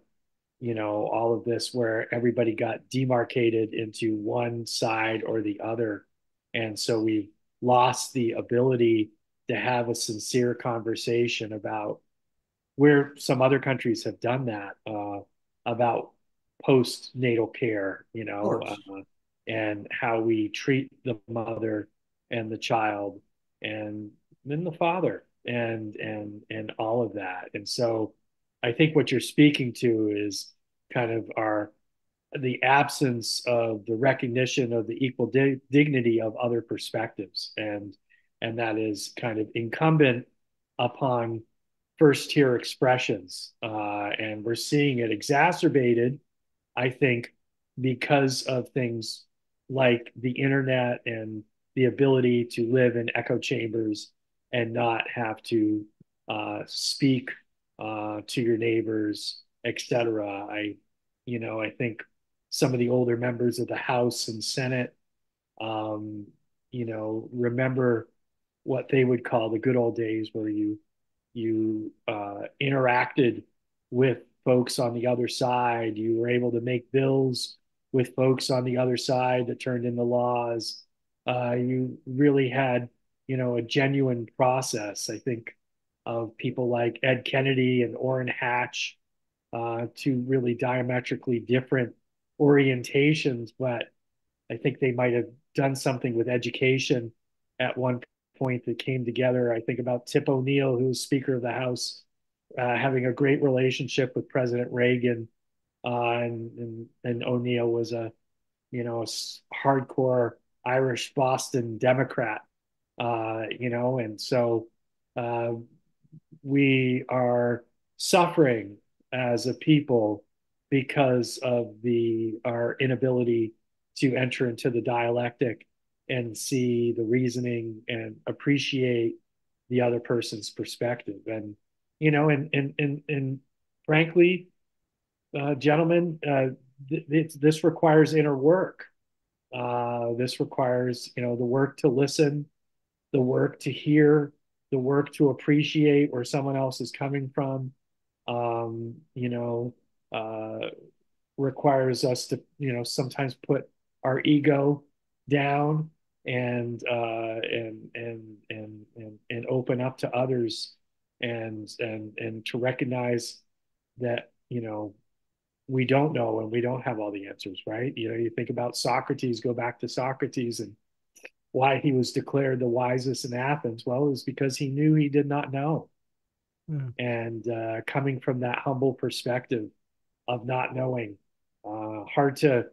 all of this where everybody got demarcated into one side or the other. And so we lost the ability to have a sincere conversation about where some other countries have done that, about postnatal care, Of course. and how we treat the mother and the child and then the father and all of that. And so I think what you're speaking to is kind of our the absence of the recognition of the equal dignity of other perspectives, and that is kind of incumbent upon first tier expressions, and we're seeing it exacerbated, I think, because of things like the internet and the ability to live in echo chambers and not have to speak to your neighbors, etc. I think some of the older members of the House and Senate, remember what they would call the good old days, where you interacted with folks on the other side. You were able to make bills with folks on the other side that turned into laws. You really had, a genuine process. I think of people like Ed Kennedy and Orrin Hatch, two really diametrically different orientations, but I think they might have done something with education at one point that came together. I think about Tip O'Neill, who was Speaker of the House, having a great relationship with President Reagan, and O'Neill was a hardcore Irish Boston Democrat, and so uh, we are suffering as a people because of our inability to enter into the dialectic and see the reasoning and appreciate the other person's perspective. And and frankly, gentlemen, this requires inner work. This requires the work to listen, the work to hear, the work to appreciate where someone else is coming from. Um, you know, uh, Requires us to sometimes put our ego down and open up to others, and to recognize that we don't know and we don't have all the answers, right? You think about Socrates, go back to Socrates and why he was declared the wisest in Athens. Well, it was because he knew he did not know. Yeah. And coming from that humble perspective of not knowing, hard to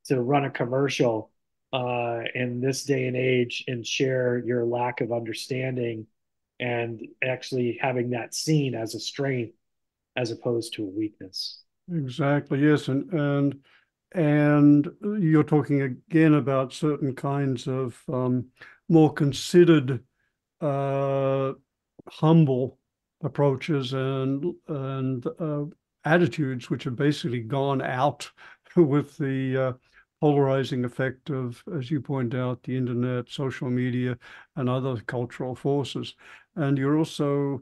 run a commercial in this day and age and share your lack of understanding, and actually having that seen as a strength as opposed to a weakness. Exactly. Yes. And you're talking again about certain kinds of more considered, humble approaches and attitudes, which have basically gone out with the polarizing effect of, as you point out, the internet, social media, and other cultural forces. And you're also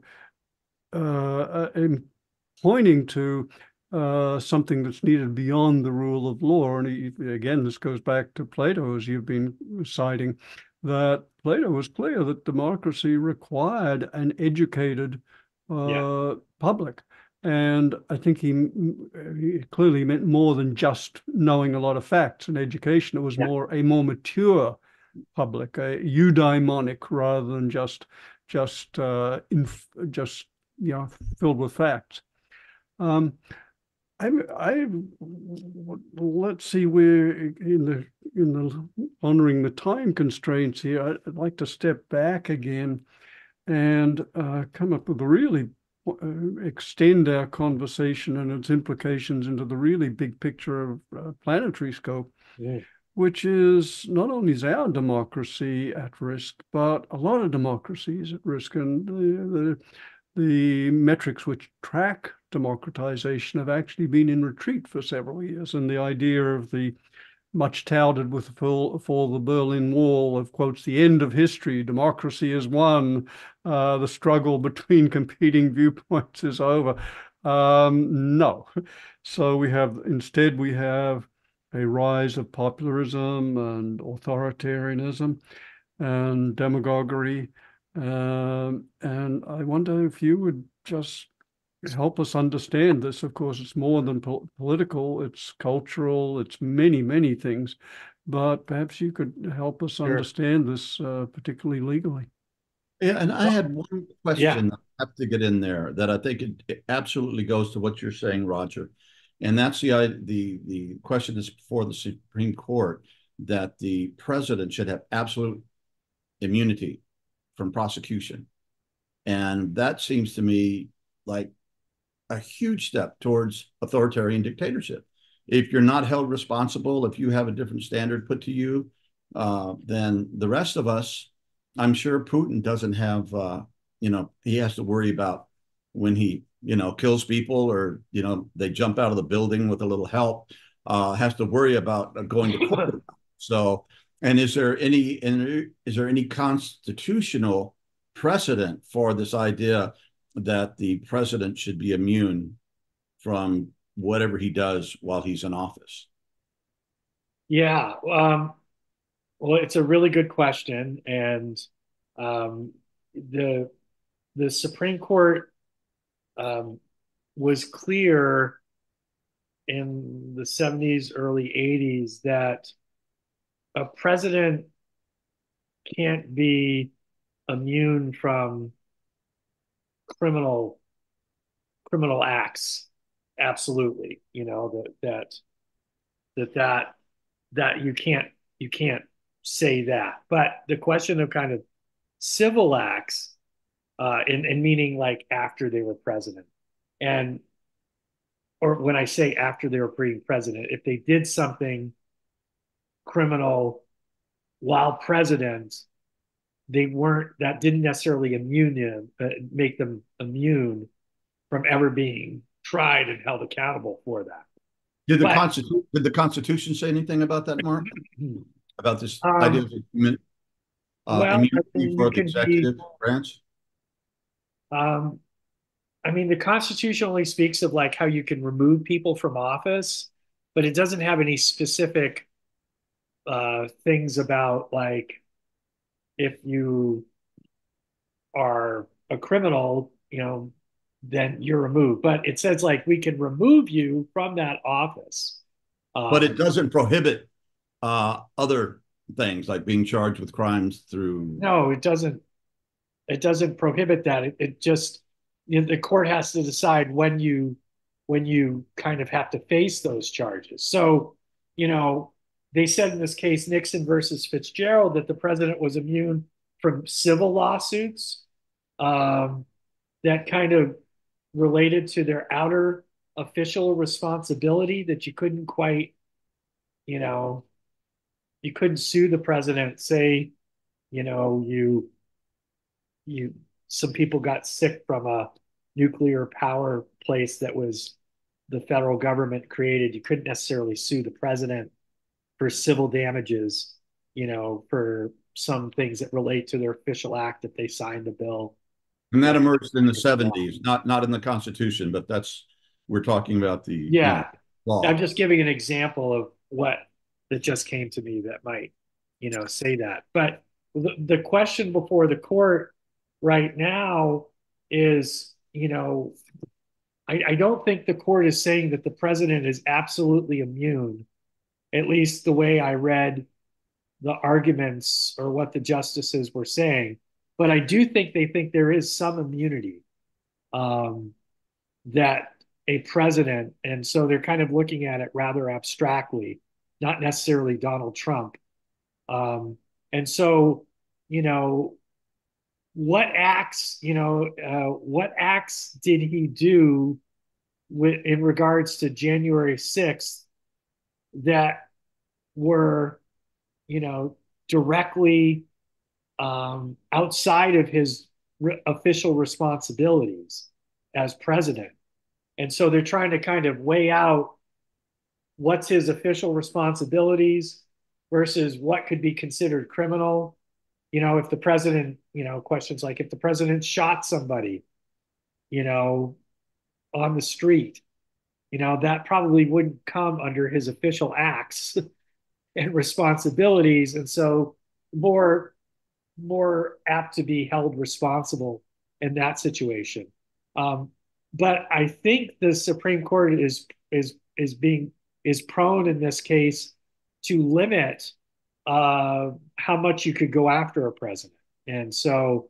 pointing to something that's needed beyond the rule of law. And again, this goes back to Plato, as you've been citing, that Plato was clear that democracy required an educated Yeah. public. And I think he clearly meant more than just knowing a lot of facts and education. It was Yeah. a more mature public, a eudaimonic rather than just just filled with facts. Um, I let's see, we're in the honoring the time constraints here. I'd like to step back again and come up with a really extend our conversation and its implications into the really big picture of planetary scope, which is not only is our democracy at risk, but a lot of democracies at risk. And the metrics which track democratization have actually been in retreat for several years. And the idea of the much touted with the fall of the Berlin Wall of, quotes, the end of history, democracy is won, the struggle between competing viewpoints is over. No. So instead we have a rise of popularism and authoritarianism and demagoguery. And I wonder if you would just help us understand this. Of course, it's more than political, it's cultural, it's many, many things. But perhaps you could help us understand this, particularly legally. Yeah, and I had one question Yeah. that I have to get in there that I think it absolutely goes to what you're saying, Roger. And that's the question is before the Supreme Court that the president should have absolute immunity from prosecution. And that seems to me like a huge step towards authoritarian dictatorship. If you're not held responsible, if you have a different standard put to you, then the rest of us, I'm sure Putin doesn't have, he has to worry about when he, kills people or, they jump out of the building with a little help, has to worry about going to court. So, and is there any constitutional precedent for this idea that the president should be immune from whatever he does while he's in office? Yeah. Well, it's a really good question, and um, the the Supreme Court um, was clear in the 70s, early 80s that a president can't be immune from criminal criminal acts. Absolutely, that that you can't say that. But the question of kind of civil acts, in meaning like after they were president, and or when I say after they were being president, if they did something criminal while president, they weren't that didn't necessarily make them immune from ever being tried and held accountable for that. But Did the Constitution say anything about that, Mark? About this idea um, of well, I immunity mean, you for the can be. executive branch? Um, I mean, the Constitution only speaks of like how you can remove people from office, but it doesn't have any specific things about like if you are a criminal, then you're removed. But it says like we can remove you from that office. But it Um, doesn't prohibit other things like being charged with crimes through. no, it doesn't. It doesn't prohibit that. It just the court has to decide when you kind of have to face those charges. So, you know, they said in this case, Nixon versus Fitzgerald, that the president was immune from civil lawsuits um, that kind of related to their outer official responsibility that you couldn't quite, you know, you couldn't sue the president, say, you know, you some people got sick from a nuclear power place that was the federal government created. You couldn't necessarily sue the president for civil damages, for some things that relate to their official act if they signed the bill. And that emerged in the 70s, not in the Constitution, but we're talking about the, Yeah. I'm law. just giving an example of what that just came to me that might, say that. But the question before the court right now is, I don't think the court is saying that the president is absolutely immune, at least the way I read the arguments or what the justices were saying. But I do think they think there is some immunity, that a president, and so they're kind of looking at it rather abstractly, not necessarily Donald Trump. And so, you know, what acts did he do in regards to January 6th that were, you know, directly outside of his official responsibilities as president? And so they're trying to kind of weigh out what's his official responsibilities versus what could be considered criminal. If the president, questions like if the president shot somebody, you know, on the street, that probably wouldn't come under his official acts and responsibilities. And so more apt to be held responsible in that situation. But I think the Supreme Court is prone in this case to limit how much you could go after a president. And so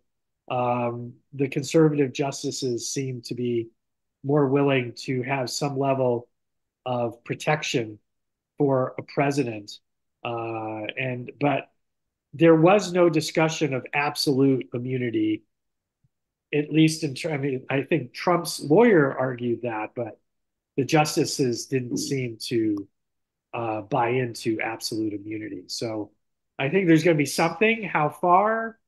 the conservative justices seem to be more willing to have some level of protection for a president. But there was no discussion of absolute immunity, at least I think Trump's lawyer argued that, but the justices didn't seem to buy into absolute immunity. So I think there's going to be something. How far?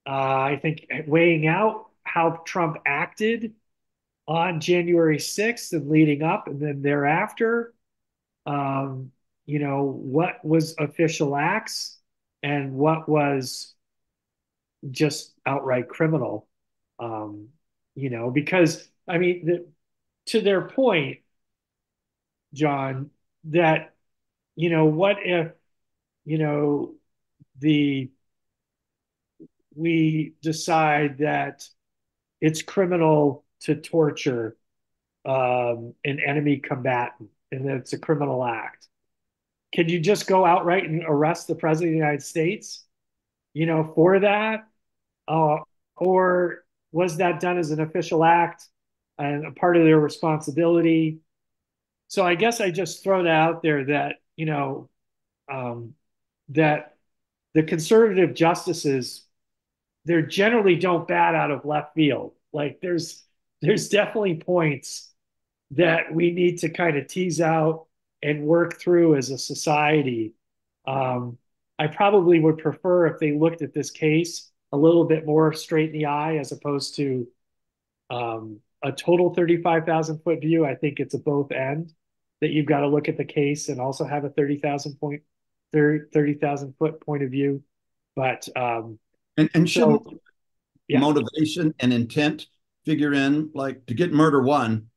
I think weighing out how Trump acted on January 6th and leading up and then thereafter, what was official acts and what was just outright criminal, because to their point, John, that, what if, we decide that it's criminal to torture an enemy combatant and that it's a criminal act? Can you just go outright and arrest the president of the United States, for that? Or was that done as an official act and a part of their responsibility? So I guess I just throw that out there that, that the conservative justices, they generally don't bat out of left field. Like there's definitely points that we need to kind of tease out and work through as a society. I probably would prefer if they looked at this case a little bit more straight in the eye as opposed to a total 35,000 foot view. I think it's a both end that you've got to look at the case and also have a 30,000 foot point of view. But and shouldn't yeah. motivation and intent figure in? Like, to get murder one,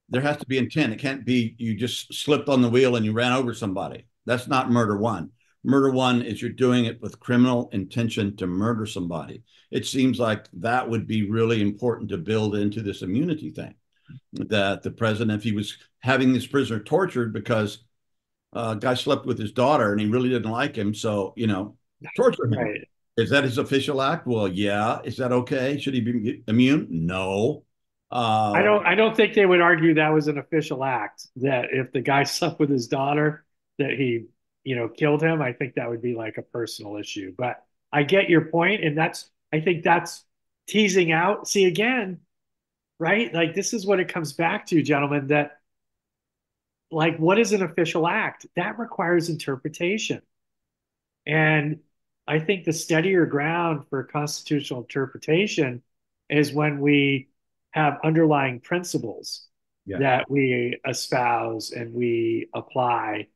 there has to be intent. It can't be you just slipped on the wheel and you ran over somebody. That's not murder one. Murder one is you're doing it with criminal intention to murder somebody. It seems like that would be really important to build into this immunity thing. That the president, if he was having this prisoner tortured because a guy slept with his daughter and he really didn't like him, so, torture him. Right. Is that his official act? Well, yeah. Is that okay? Should he be immune? No. I don't think they would argue that was an official act, that if the guy slept with his daughter, that he, killed him. I think that would be like a personal issue. But I get your point, and I think that's teasing out. See, again, right? Like, this is what it comes back to, gentlemen, that, like, what is an official act? That requires interpretation. And I think the steadier ground for constitutional interpretation is when we have underlying principles that we espouse and we apply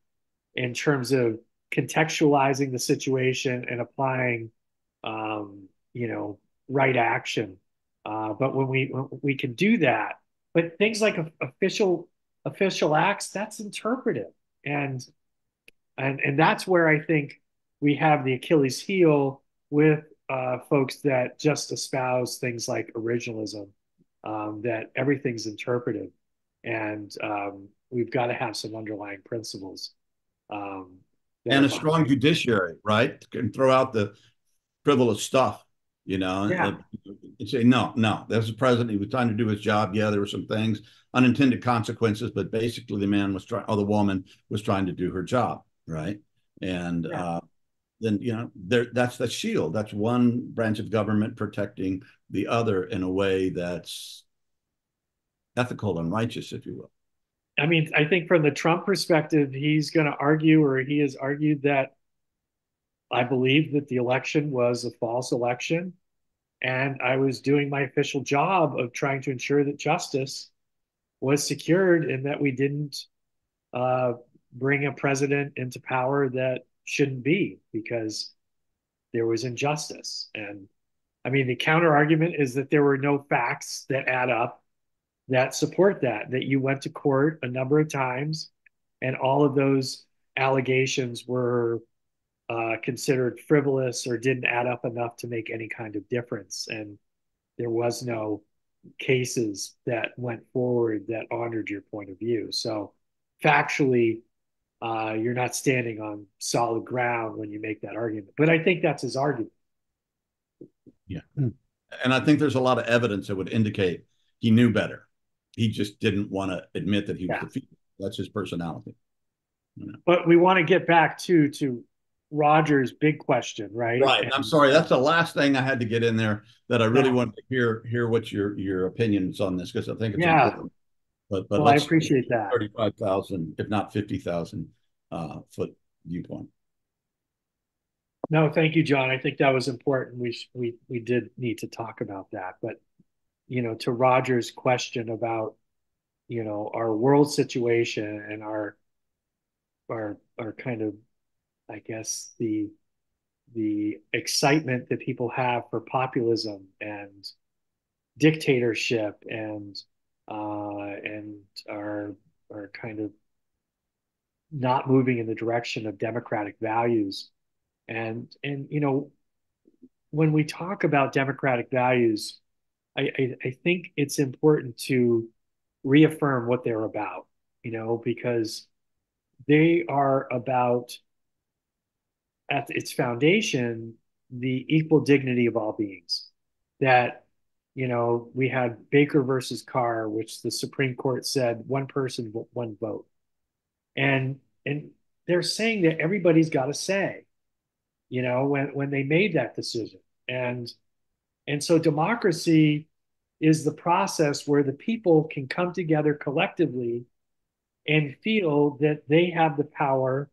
in terms of contextualizing the situation and applying, right action. But when we can do that, but things like official acts, that's interpretive, and that's where I think we have the Achilles heel with folks that just espouse things like originalism, that everything's interpretive. and we've got to have some underlying principles um, that And are a strong behind. judiciary, right? Can throw out the frivolous stuff, Yeah, and say, no, no, there's a president. He was trying to do his job. Yeah, there were some things, unintended consequences, but basically the man was trying, or the woman was trying to do her job, right? And yeah. then, that's the shield. That's one branch of government protecting the other in a way that's ethical and righteous, if you will. I mean, I think from the Trump perspective, he's going to argue, or he has argued, that I believe that the election was a false election, and I was doing my official job of trying to ensure that justice was secured and that we didn't uh, bring a president into power that shouldn't be, because there was injustice. And I mean, the counter argument is that there were no facts that add up that support that you went to court a number of times, and all of those allegations were considered frivolous or didn't add up enough to make any kind of difference. And there was no cases that went forward that honored your point of view. So factually, you're not standing on solid ground when you make that argument. But I think that's his argument. Yeah. And I think there's a lot of evidence that would indicate he knew better. He just didn't want to admit that he was Yeah. defeated. That's his personality. But we want to get back to Roger's big question, right? Right. And I'm sorry. That's the last thing I had to get in there that I really yeah, wanted to hear what your opinions on this, because I think it's yeah. important. But Well, I let's appreciate that. 35,000, if not 50,000 foot viewpoint. No, thank you, John. I think that was important. We did need to talk about that. But to Roger's question about our world situation and our kind of, I guess, the excitement that people have for populism and dictatorship and are kind of not moving in the direction of democratic values. And when we talk about democratic values, I think it's important to reaffirm what they're about, because they are about, at its foundation, the equal dignity of all beings. That, we had Baker versus Carr, which the Supreme Court said one person, one vote. And they're saying that everybody's got a say, when they made that decision. And so democracy is the process where the people can come together collectively and feel that they have the power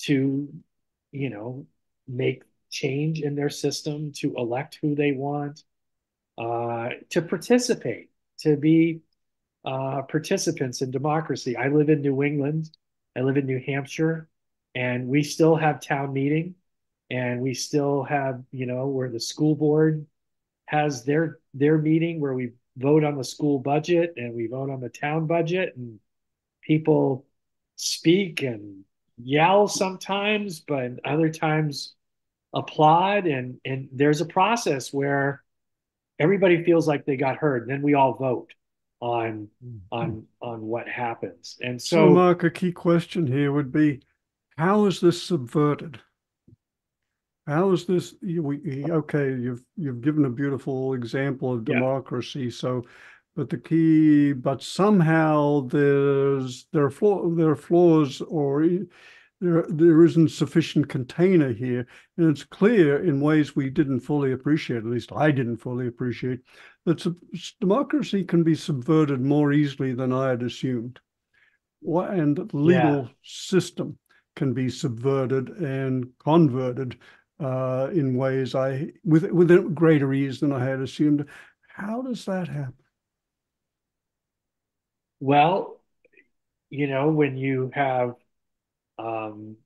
to, make change in their system, to elect who they want, to participate, to be participants in democracy. I live in New England. I live in New Hampshire, and we still have town meeting, and we still have, where the school board has their meeting where we vote on the school budget and we vote on the town budget, and people speak and yell sometimes, but other times applaud, and there's a process where everybody feels like they got heard, and then we all vote on what happens. And So, so Mark, a key question here would be, how is this subverted? How is this? Okay, you've given a beautiful example of yeah, democracy. So, but the key, but somehow there are flaws, or there isn't sufficient container here, and it's clear in ways we didn't fully appreciate. At least I didn't fully appreciate that democracy can be subverted more easily than I had assumed. And the yeah. legal system can be subverted and converted in ways with greater ease than I had assumed. How does that happen? Well, when you have um,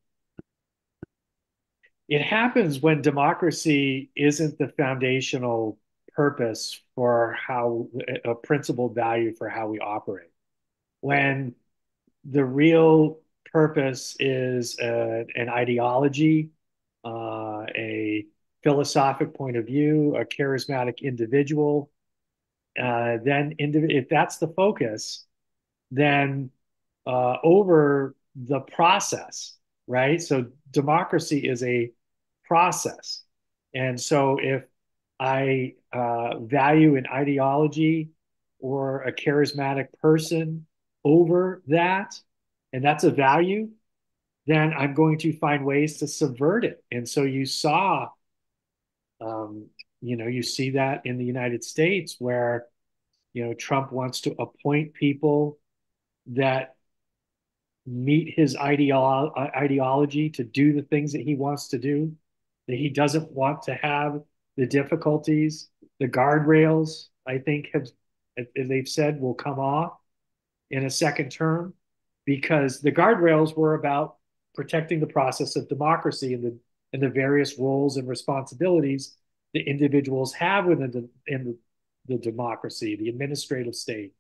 it happens when democracy isn't the foundational purpose for how a principled value for how we operate. When the real purpose is an ideology, a philosophic point of view, a charismatic individual, then if that's the focus, than over the process, right? So democracy is a process. And so if I value an ideology or a charismatic person over that, and that's a value, then I'm going to find ways to subvert it. And so you saw, um, you see that in the United States where, Trump wants to appoint people that meet his ideology to do the things that he wants to do, that he doesn't want to have the difficulties, the guardrails, I think have, as they've said, will come off in a second term because the guardrails were about protecting the process of democracy and the various roles and responsibilities that individuals have within the democracy, the administrative state,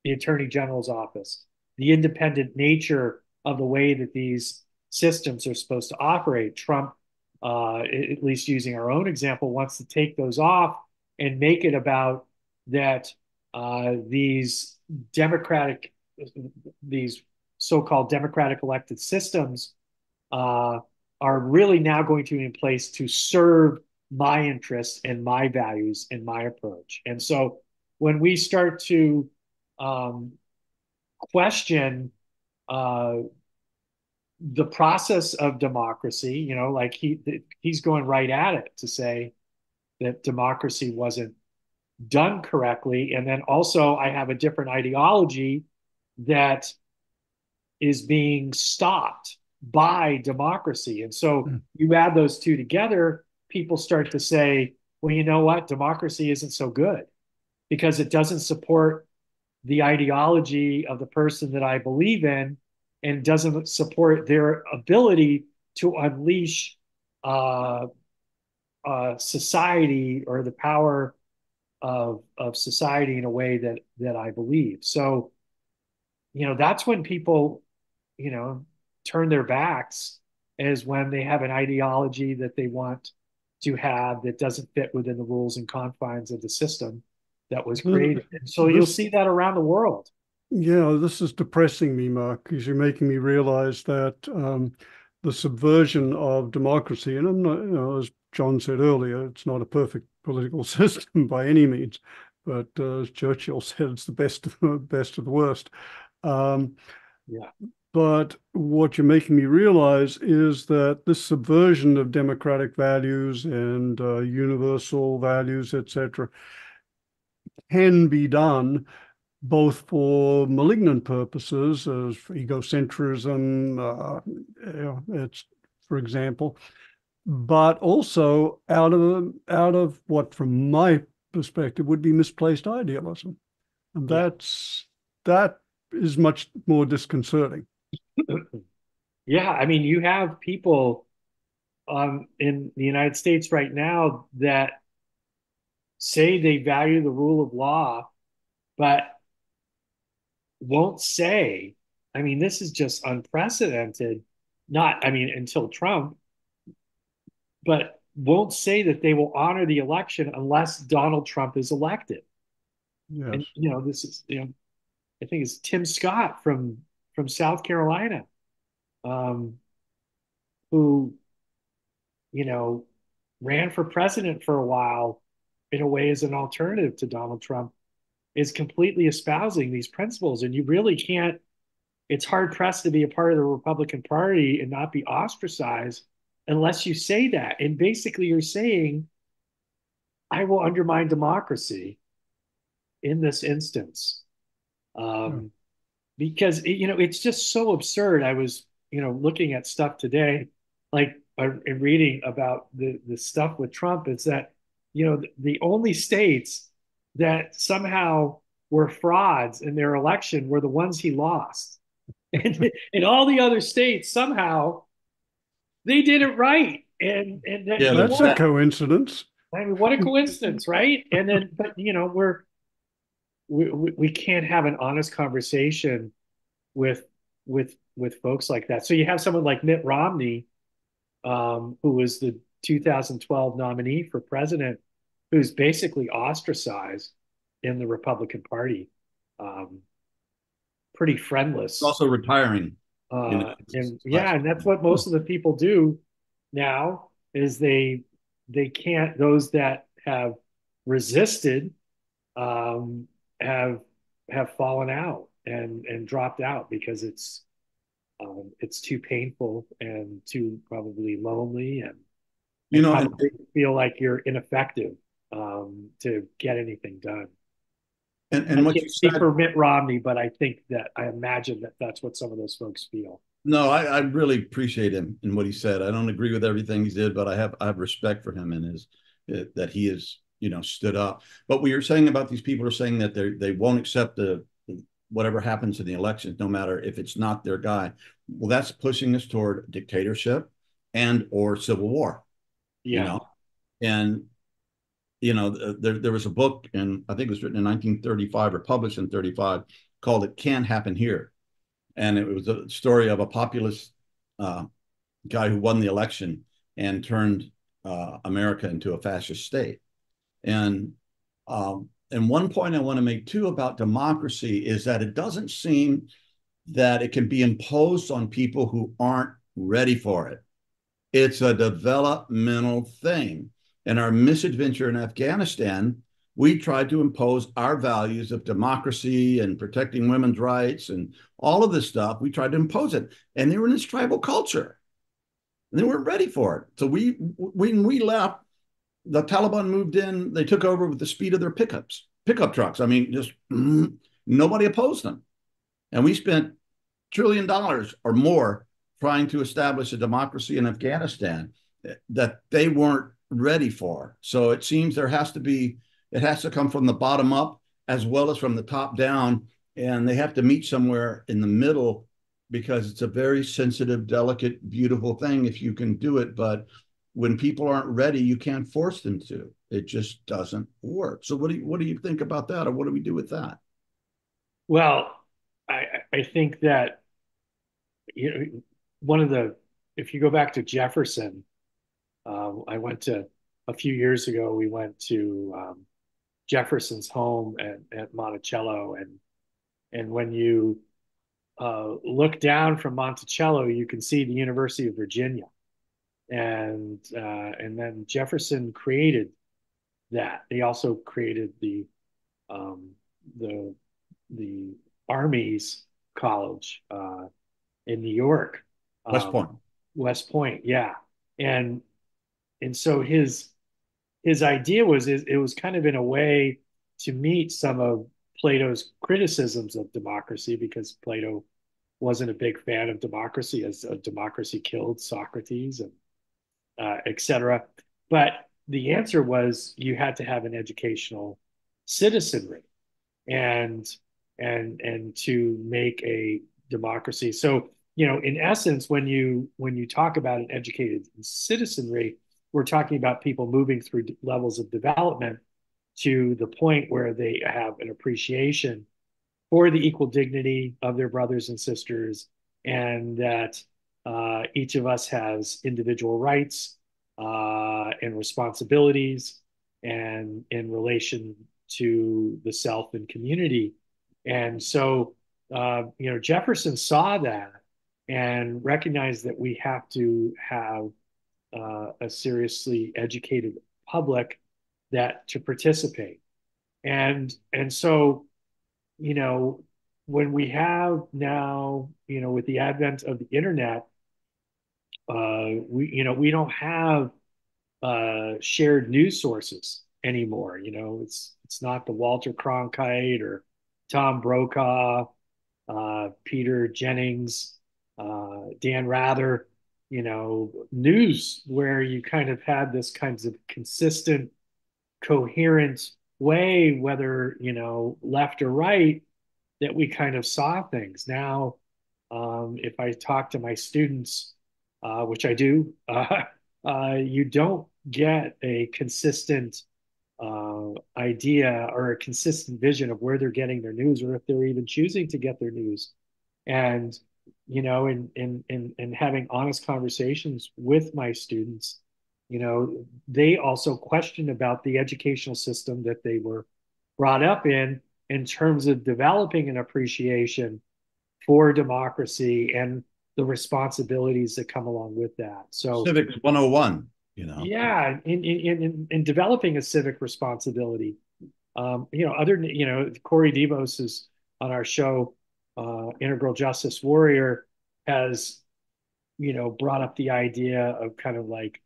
the attorney general's office, the independent nature of the way that these systems are supposed to operate. Trump, at least using our own example, wants to take those off and make it about that these democratic, these so-called democratic elected systems are really now going to be in place to serve my interests and my values and my approach. And so when we start to question the process of democracy, like he's going right at it to say that democracy wasn't done correctly. And then also I have a different ideology that is being stopped by democracy. And so you add those two together, people start to say, well, you know what? Democracy isn't so good because it doesn't support the ideology of the person that I believe in and doesn't support their ability to unleash society or the power of society in a way that I believe. So, that's when people, turn their backs is when they have an ideology that they want to have that doesn't fit within the rules and confines of the system that was created. And so you'll see that around the world. Yeah, this is depressing me, Mark, because you're making me realize that the subversion of democracy, and I'm not, as John said earlier, it's not a perfect political system by any means, but as Churchill said, it's the best of the worst. Yeah. But what you're making me realize is that this subversion of democratic values and universal values, etc., can be done both for malignant purposes, as egocentrism, it's, for example, but also out of what, from my perspective, would be misplaced idealism, and that is much more disconcerting. Yeah, I mean, you have people in the United States right now that say they value the rule of law, but won't say, I mean, this is just unprecedented. Not, I mean, until Trump, but won't say that they will honor the election unless Donald Trump is elected. Yes. And this is, I think it's Tim Scott from South Carolina, who ran for president for a while in a way as an alternative to Donald Trump, is completely espousing these principles. And you really can't, it's hard pressed to be a part of the Republican Party and not be ostracized unless you say that. And basically, you're saying, I will undermine democracy in this instance. Because it's just so absurd. I was looking at stuff today, like and reading about the stuff with Trump. Is that the only states that somehow were frauds in their election were the ones he lost, and in all the other states somehow they did it right, and that Yeah, he That's won. a coincidence. I mean, what a coincidence, right? And then, but we can't have an honest conversation with with folks like that. So you have someone like Mitt Romney, who was the 2012 nominee for president, who's basically ostracized in the Republican Party. pretty friendless. Also retiring, you know, And yeah, and that's what most of the people do now is they can't, those that have resisted um, have have fallen out and dropped out because it's too painful and too probably lonely you and know, probably feel like you're ineffective to get anything done. I and what you can't speak said. for Mitt Romney, but I think that I imagine that that's what some of those folks feel. No, I really appreciate him and what he said. I don't agree with everything he did, but I have respect for him and his that he is, stood up. But what you're saying about these people are saying that they won't accept the whatever happens in the elections, no matter if it's not their guy. Well, that's pushing us toward dictatorship and or civil war, you Yeah. know. And there was a book, and I think it was written in 1935 or published in 35, called "It Can't Happen Here." And it was a story of a populist uh, guy who won the election and turned America into a fascist state. And one point I want to make too about democracy is that it doesn't seem that it can be imposed on people who aren't ready for it. It's a developmental thing. In our misadventure in Afghanistan, we tried to impose our values of democracy and protecting women's rights and all of this stuff. We tried to impose it. And they were in this tribal culture. And they weren't ready for it. So when we left, the Taliban moved in, they took over with the speed of their pickup trucks. I mean, just nobody opposed them. And we spent $1 trillion or more trying to establish a democracy in Afghanistan that they weren't ready for. So it seems it has to come from the bottom up as well as from the top down. And they have to meet somewhere in the middle because it's a very sensitive, delicate, beautiful thing if you can do it. But when people aren't ready, you can't force them to. It just doesn't work. So what do you think about that, or what do we do with that? Well, I think that one of the if you go back to Jefferson, I went to a few years ago. We went to Jefferson's home at Monticello, and when you look down from Monticello, you can see the University of Virginia, and then Jefferson created that. He also created um, the the Army's college in New York, West um, Point. West Point, yeah, and and so his idea was it was kind of in a way to meet some of Plato's criticisms of democracy because Plato wasn't a big fan of democracy as democracy killed Socrates and etc. But the answer was you had to have an educational citizenry and and to make a democracy. So in essence, when you talk about an educated citizenry, we're talking about people moving through levels of development to the point where they have an appreciation for the equal dignity of their brothers and sisters, and that each of us has individual rights and responsibilities, and in relation to the self and community. And so, Jefferson saw that and recognized that we have to have a seriously educated public that to participate. And so you know, when we have now, with the advent of the internet, we don't have shared news sources anymore. It's not the Walter Cronkite or Tom Brokaw, Peter Jennings, Dan Rather, news where you kind of had this kinds of consistent, coherent way, whether left or right, that we kind of saw things. Now, if I talk to my students, which I do, you don't get a consistent idea or a consistent vision of where they're getting their news or if they're even choosing to get their news. And, in having honest conversations with my students, they also question about the educational system that they were brought up in terms of developing an appreciation for democracy and the responsibilities that come along with that. So Civics 101, you know. yeah, in developing a civic responsibility, other, Corey Devos is on our show, Integral Justice Warrior, has, brought up the idea of kind of like,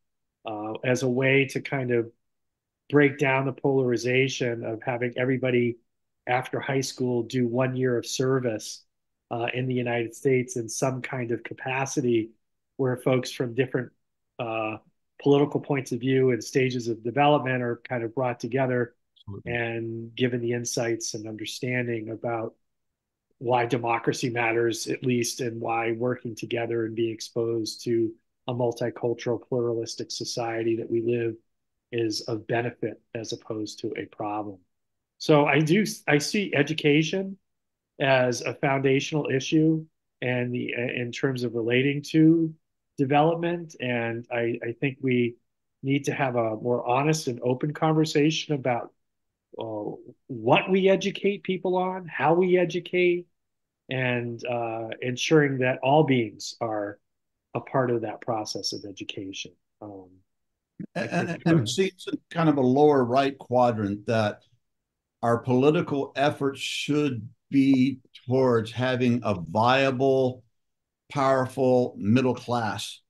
as a way to kind of break down the polarization of having everybody after high school do 1 year of service in the United States in some kind of capacity, where folks from different uh, political points of view and stages of development are kind of brought together Absolutely. and given the insights and understanding about why democracy matters, at least, and why working together and being exposed to a multicultural, pluralistic society that we live is of benefit as opposed to a problem. So I see education as a foundational issue and in terms of relating to development. And I think we need to have a more honest and open conversation about what we educate people on, how we educate, and ensuring that all beings are a part of that process of education. I think, And it seems in kind of a lower right quadrant that our political efforts should be towards having a viable, powerful middle class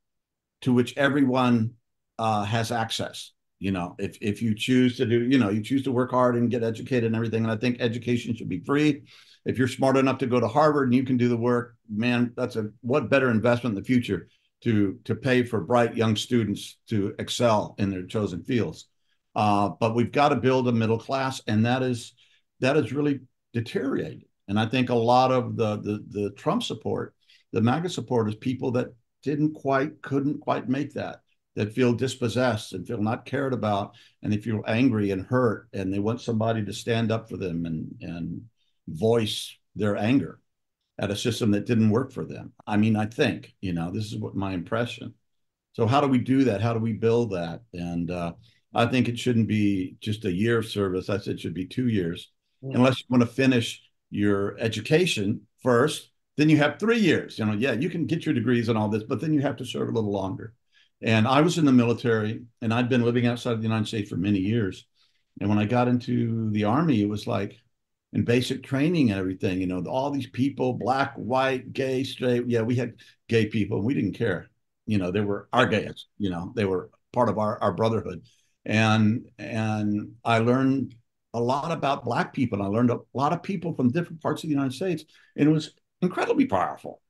to which everyone has access. You know, if you choose to do, you choose to work hard and get educated and everything. And I think education should be free. If you're smart enough to go to Harvard and you can do the work, man, that's what better investment in the future to pay for bright young students to excel in their chosen fields. But we've got to build a middle class, and that is really deteriorated. And I think a lot of the Trump support, the MAGA support, is people that couldn't quite make that feel dispossessed and feel not cared about, and they feel angry and hurt, and they want somebody to stand up for them and voice their anger at a system that didn't work for them. I mean, I think, this is what my impression. So how do we do that? How do we build that? And I think it shouldn't be just a year of service. I said it should be 2 years, unless you want to finish your education first. Then you have 3 years. Yeah, you can get your degrees and all this, but then you have to serve a little longer. And I was in the military, and I'd been living outside of the United States for many years. And when I got into the Army, it was like in basic training and everything, all these people, black, white, gay, straight. Yeah, we had gay people, and we didn't care. They were our gays, they were part of our brotherhood. And I learned a lot about black people, and I learned a lot of people from different parts of the United States, and it was incredibly powerful.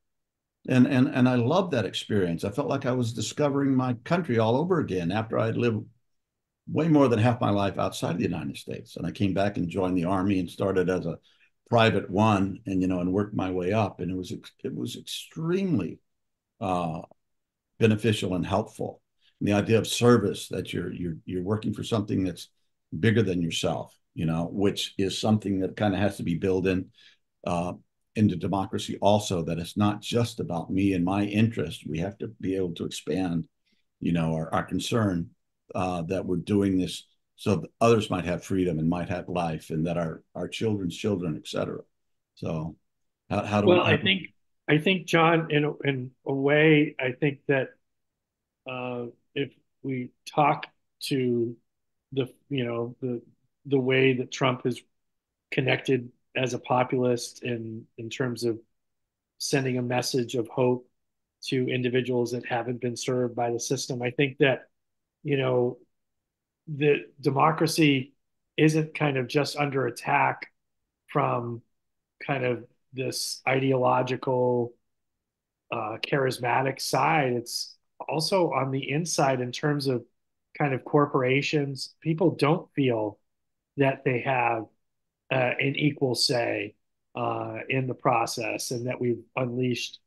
And I loved that experience. I felt like I was discovering my country all over again after I'd lived way more than half my life outside of the United States. And I came back and joined the Army and started as a private one, and worked my way up. And it was extremely beneficial and helpful. And the idea of service, that you're working for something that's bigger than yourself, which is something that kind of has to be built into democracy also, that it's not just about me and my interest. We have to be able to expand, our concern that we're doing this so that others might have freedom and might have life, and that our children's children, et cetera. So how do well, we? I think, John, in a way, I think that if we talk to the way that Trump is connected as a populist in terms of sending a message of hope to individuals that haven't been served by the system, I think that you know the democracy isn't kind of just under attack from kind of this ideological, charismatic side. It's also on the inside in terms of kind of corporations. People don't feel that they have an equal say in the process, and that we've unleashed,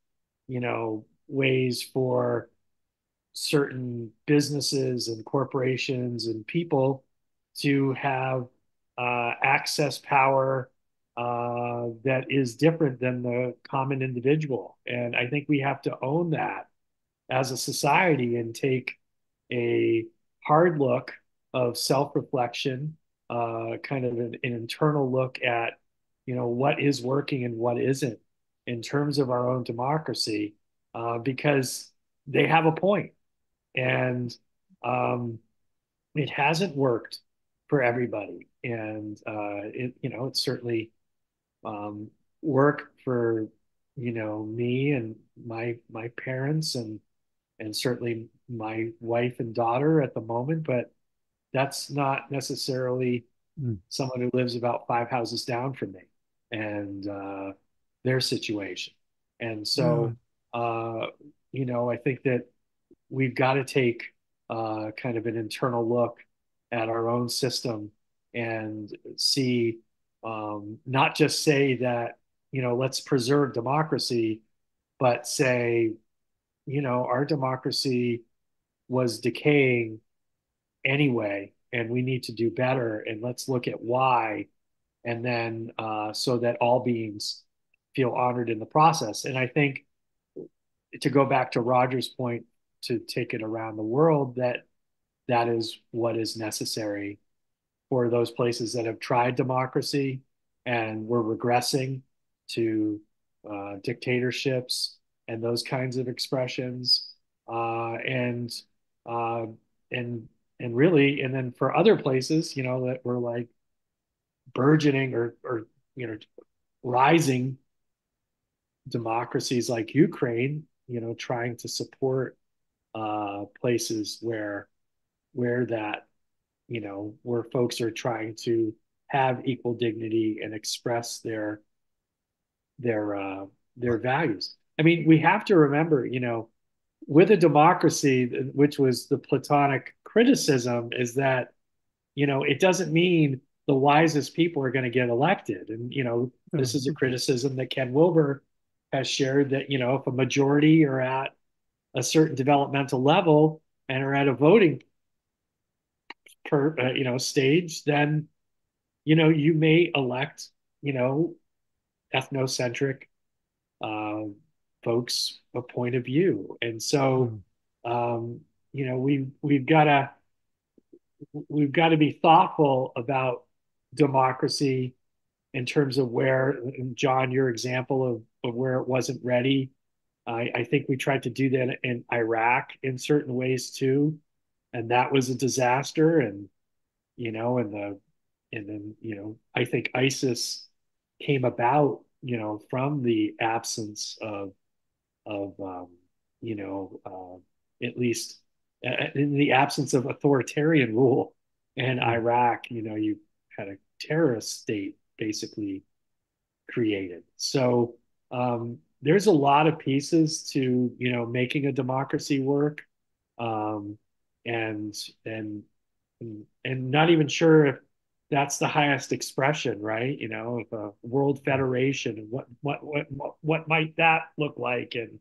ways for certain businesses and corporations and people to have access power that is different than the common individual. And I think we have to own that as a society and take a hard look of self-reflection, kind of an internal look at, what is working and what isn't, in terms of our own democracy, because they have a point. And it hasn't worked for everybody. And it's certainly worked for, me and my parents and certainly my wife and daughter at the moment, but that's not necessarily someone who lives about five houses down from me and their situation. And Yeah. so, I think that we've got to take kind of an internal look at our own system and see, not just say that, let's preserve democracy, but say, our democracy was decaying anyway, and we need to do better. And let's look at why. And then so that all beings feel honored in the process. And I think to go back to Roger's point, to take it around the world, that is what is necessary for those places that have tried democracy and were regressing to dictatorships and those kinds of expressions, uh, and really, and then for other places, that were like burgeoning or rising democracies like Ukraine, trying to support places where that where folks are trying to have equal dignity and express their uh, their values. I mean, we have to remember, with a democracy, which was the Platonic criticism, is that it doesn't mean the wisest people are going to get elected. And Yeah. this is a criticism that Ken Wilber has shared, that if a majority are at a certain developmental level and are at a voting stage, then you may elect ethnocentric uh, folks a point of view. And so we've got to be thoughtful about democracy in terms of where, John, your example of where it wasn't ready. I think we tried to do that in Iraq in certain ways too, and that was a disaster. And and then I think ISIS came about from the absence of at least in the absence of authoritarian rule in Iraq. You had a terrorist state basically created. So there's a lot of pieces to making a democracy work, um, and and and not even sure if that's the highest expression, right? Of a world federation, and what might that look like, and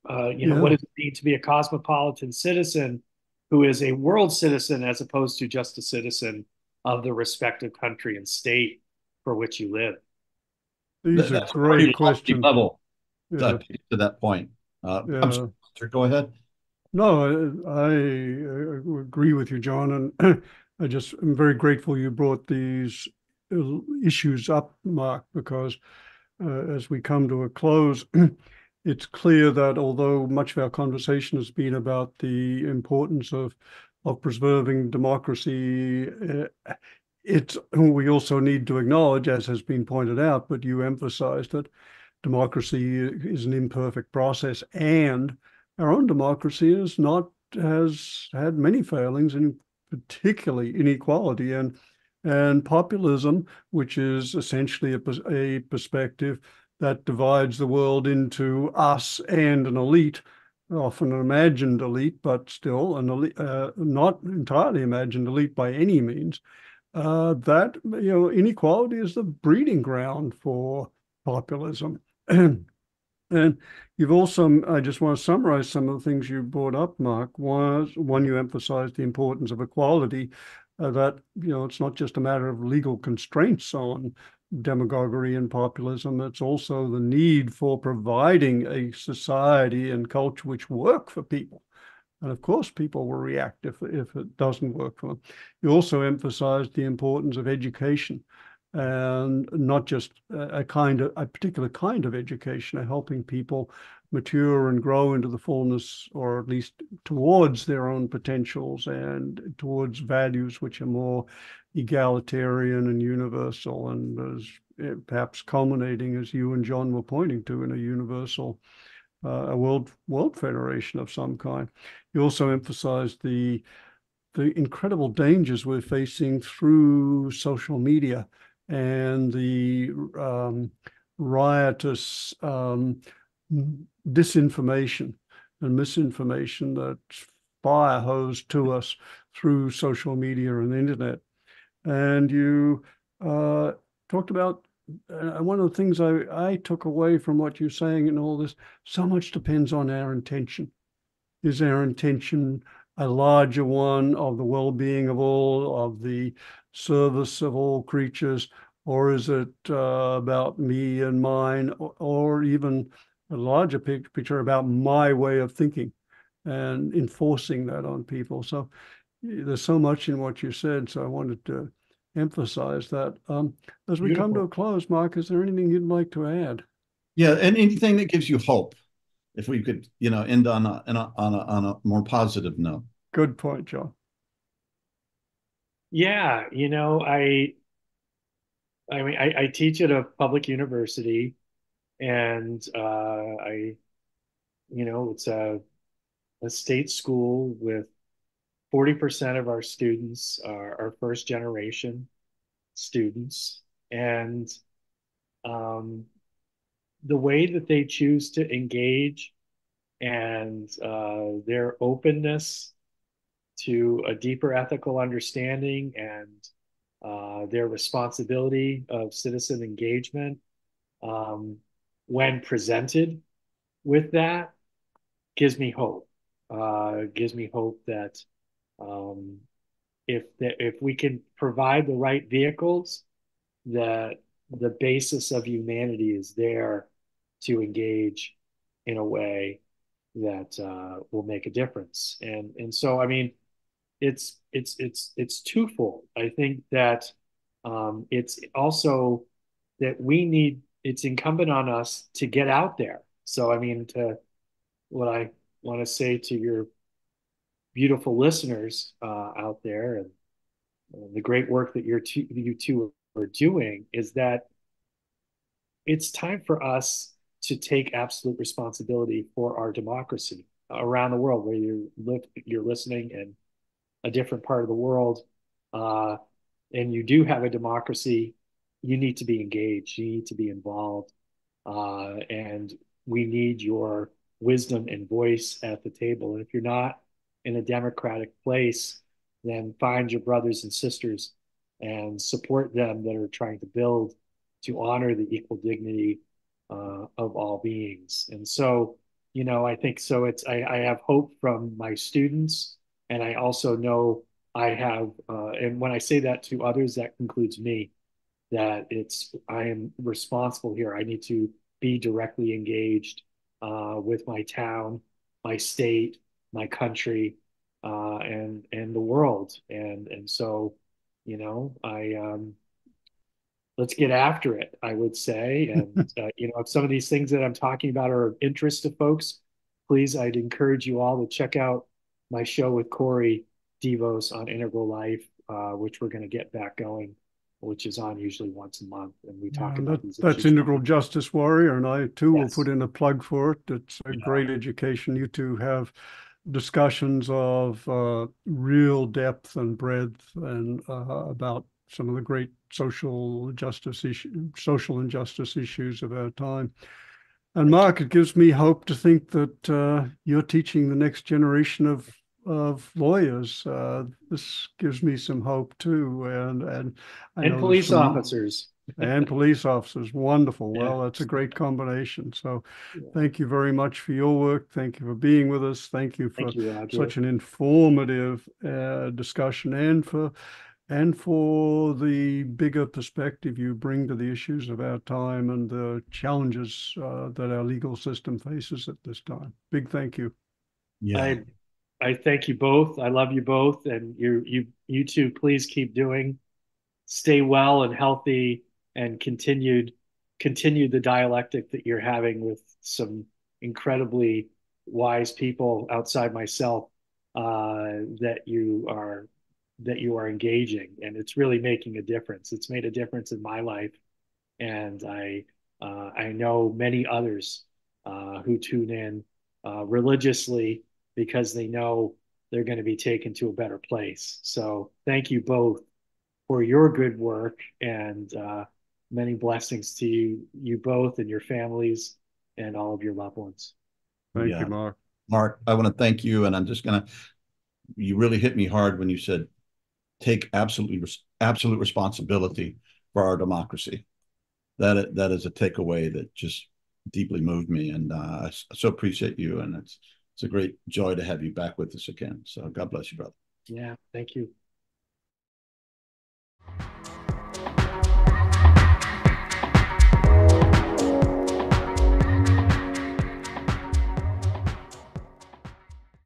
what Yeah. does it mean to be a cosmopolitan citizen who is a world citizen as opposed to just a citizen of the respective country and state for which you live? These are That's a pretty great lofty questions. level Yeah. to that point. I'm Yeah. sorry, go ahead. No, I agree with you, John, and I just am very grateful you brought these issues up, Mark, because as we come to a close, it's clear that although much of our conversation has been about the importance of preserving democracy, we also need to acknowledge, as has been pointed out, but you emphasized that democracy is an imperfect process, and our own democracy has had many failings, and particularly inequality and populism, which is essentially a perspective that divides the world into us and an elite, often an imagined elite, but still an elite, not entirely imagined elite by any means. That inequality is the breeding ground for populism. And you've also, I just want to summarize some of the things you brought up, Mark. One, you emphasized the importance of equality, that, it's not just a matter of legal constraints on demagoguery and populism. It's also the need for providing a society and culture which work for people. And of course, people will react if it doesn't work for them. You also emphasized the importance of education, and not just a particular kind of education, helping people mature and grow into the fullness, or at least towards their own potentials and towards values which are more egalitarian and universal, and as perhaps culminating, as you and John were pointing to, in a universal, a world federation of some kind. You also emphasized the incredible dangers we're facing through social media and the riotous disinformation and misinformation that's fire hosed to us through social media and the internet. And you talked about one of the things I took away from what you're saying and all this, so much depends on our intention. Is our intention a larger one of the well-being of all, of the service of all creatures, or is it about me and mine, or even a larger picture about my way of thinking and enforcing that on people? So there's so much in what you said, so I wanted to emphasize that. As we come to a close, Mark, is there anything you'd like to add? Yeah, and anything that gives you hope. If we could, end on a more positive note. Good point, John. Yeah, I teach at a public university, and it's a state school with 40% of our students are first generation students, and um, the way that they choose to engage and their openness to a deeper ethical understanding and their responsibility of citizen engagement, um, when presented with that, gives me hope that um, if we can provide the right vehicles, that the basis of humanity is there to engage in a way that will make a difference. And so, I mean, it's twofold. I think that it's also that it's incumbent on us to get out there. So, I mean, to what I want to say to your beautiful listeners out there, and the great work that you two are doing, is that it's time for us to take absolute responsibility for our democracy around the world, where you're listening in a different part of the world, uh, and you do have a democracy. You need to be engaged. You need to be involved, and we need your wisdom and voice at the table. And if you're not in a democratic place, then find your brothers and sisters and support them that are trying to build to honor the equal dignity of all beings. And so, I think so. I have hope from my students, and I also know I have, and when I say that to others, that includes me, that I am responsible here. I need to be directly engaged with my town, my state, my country, and the world. And so, I let's get after it, I would say. And if some of these things that I'm talking about are of interest to folks, please, I'd encourage you all to check out my show with Corey Devos on Integral Life, which we're going to get back going, which is on usually once a month, and we talk about these That's issues. Integral Justice Warrior, and I too will Yes. put in a plug for it. It's a great education. You two have discussions of real depth and breadth, and about some of the great social injustice issues of our time. And Mark, it gives me hope to think that you're teaching the next generation of lawyers. This gives me some hope too, and I know police officers. And police officers. Wonderful. Yeah. Well, that's a great combination. So Yeah. thank you very much for your work. Thank you for being with us. Thank you for such an informative discussion, and for the bigger perspective you bring to the issues of our time and the challenges that our legal system faces at this time. Big thank you. Yeah. I thank you both. I love you both, and you two, please keep doing stay well and healthy, and continue the dialectic that you're having with some incredibly wise people outside myself, that you are engaging, and it's really making a difference. It's made a difference in my life, and I know many others who tune in religiously because they know they're going to be taken to a better place. So thank you both for your good work, and many blessings to you both and your families and all of your loved ones. Thank you, Yeah. Mark. Mark, I want to thank you. And I'm just going to, you really hit me hard when you said take absolute responsibility for our democracy. That is a takeaway that just deeply moved me. And I so appreciate you. And it's a great joy to have you back with us again. So God bless you, brother. Yeah, thank you.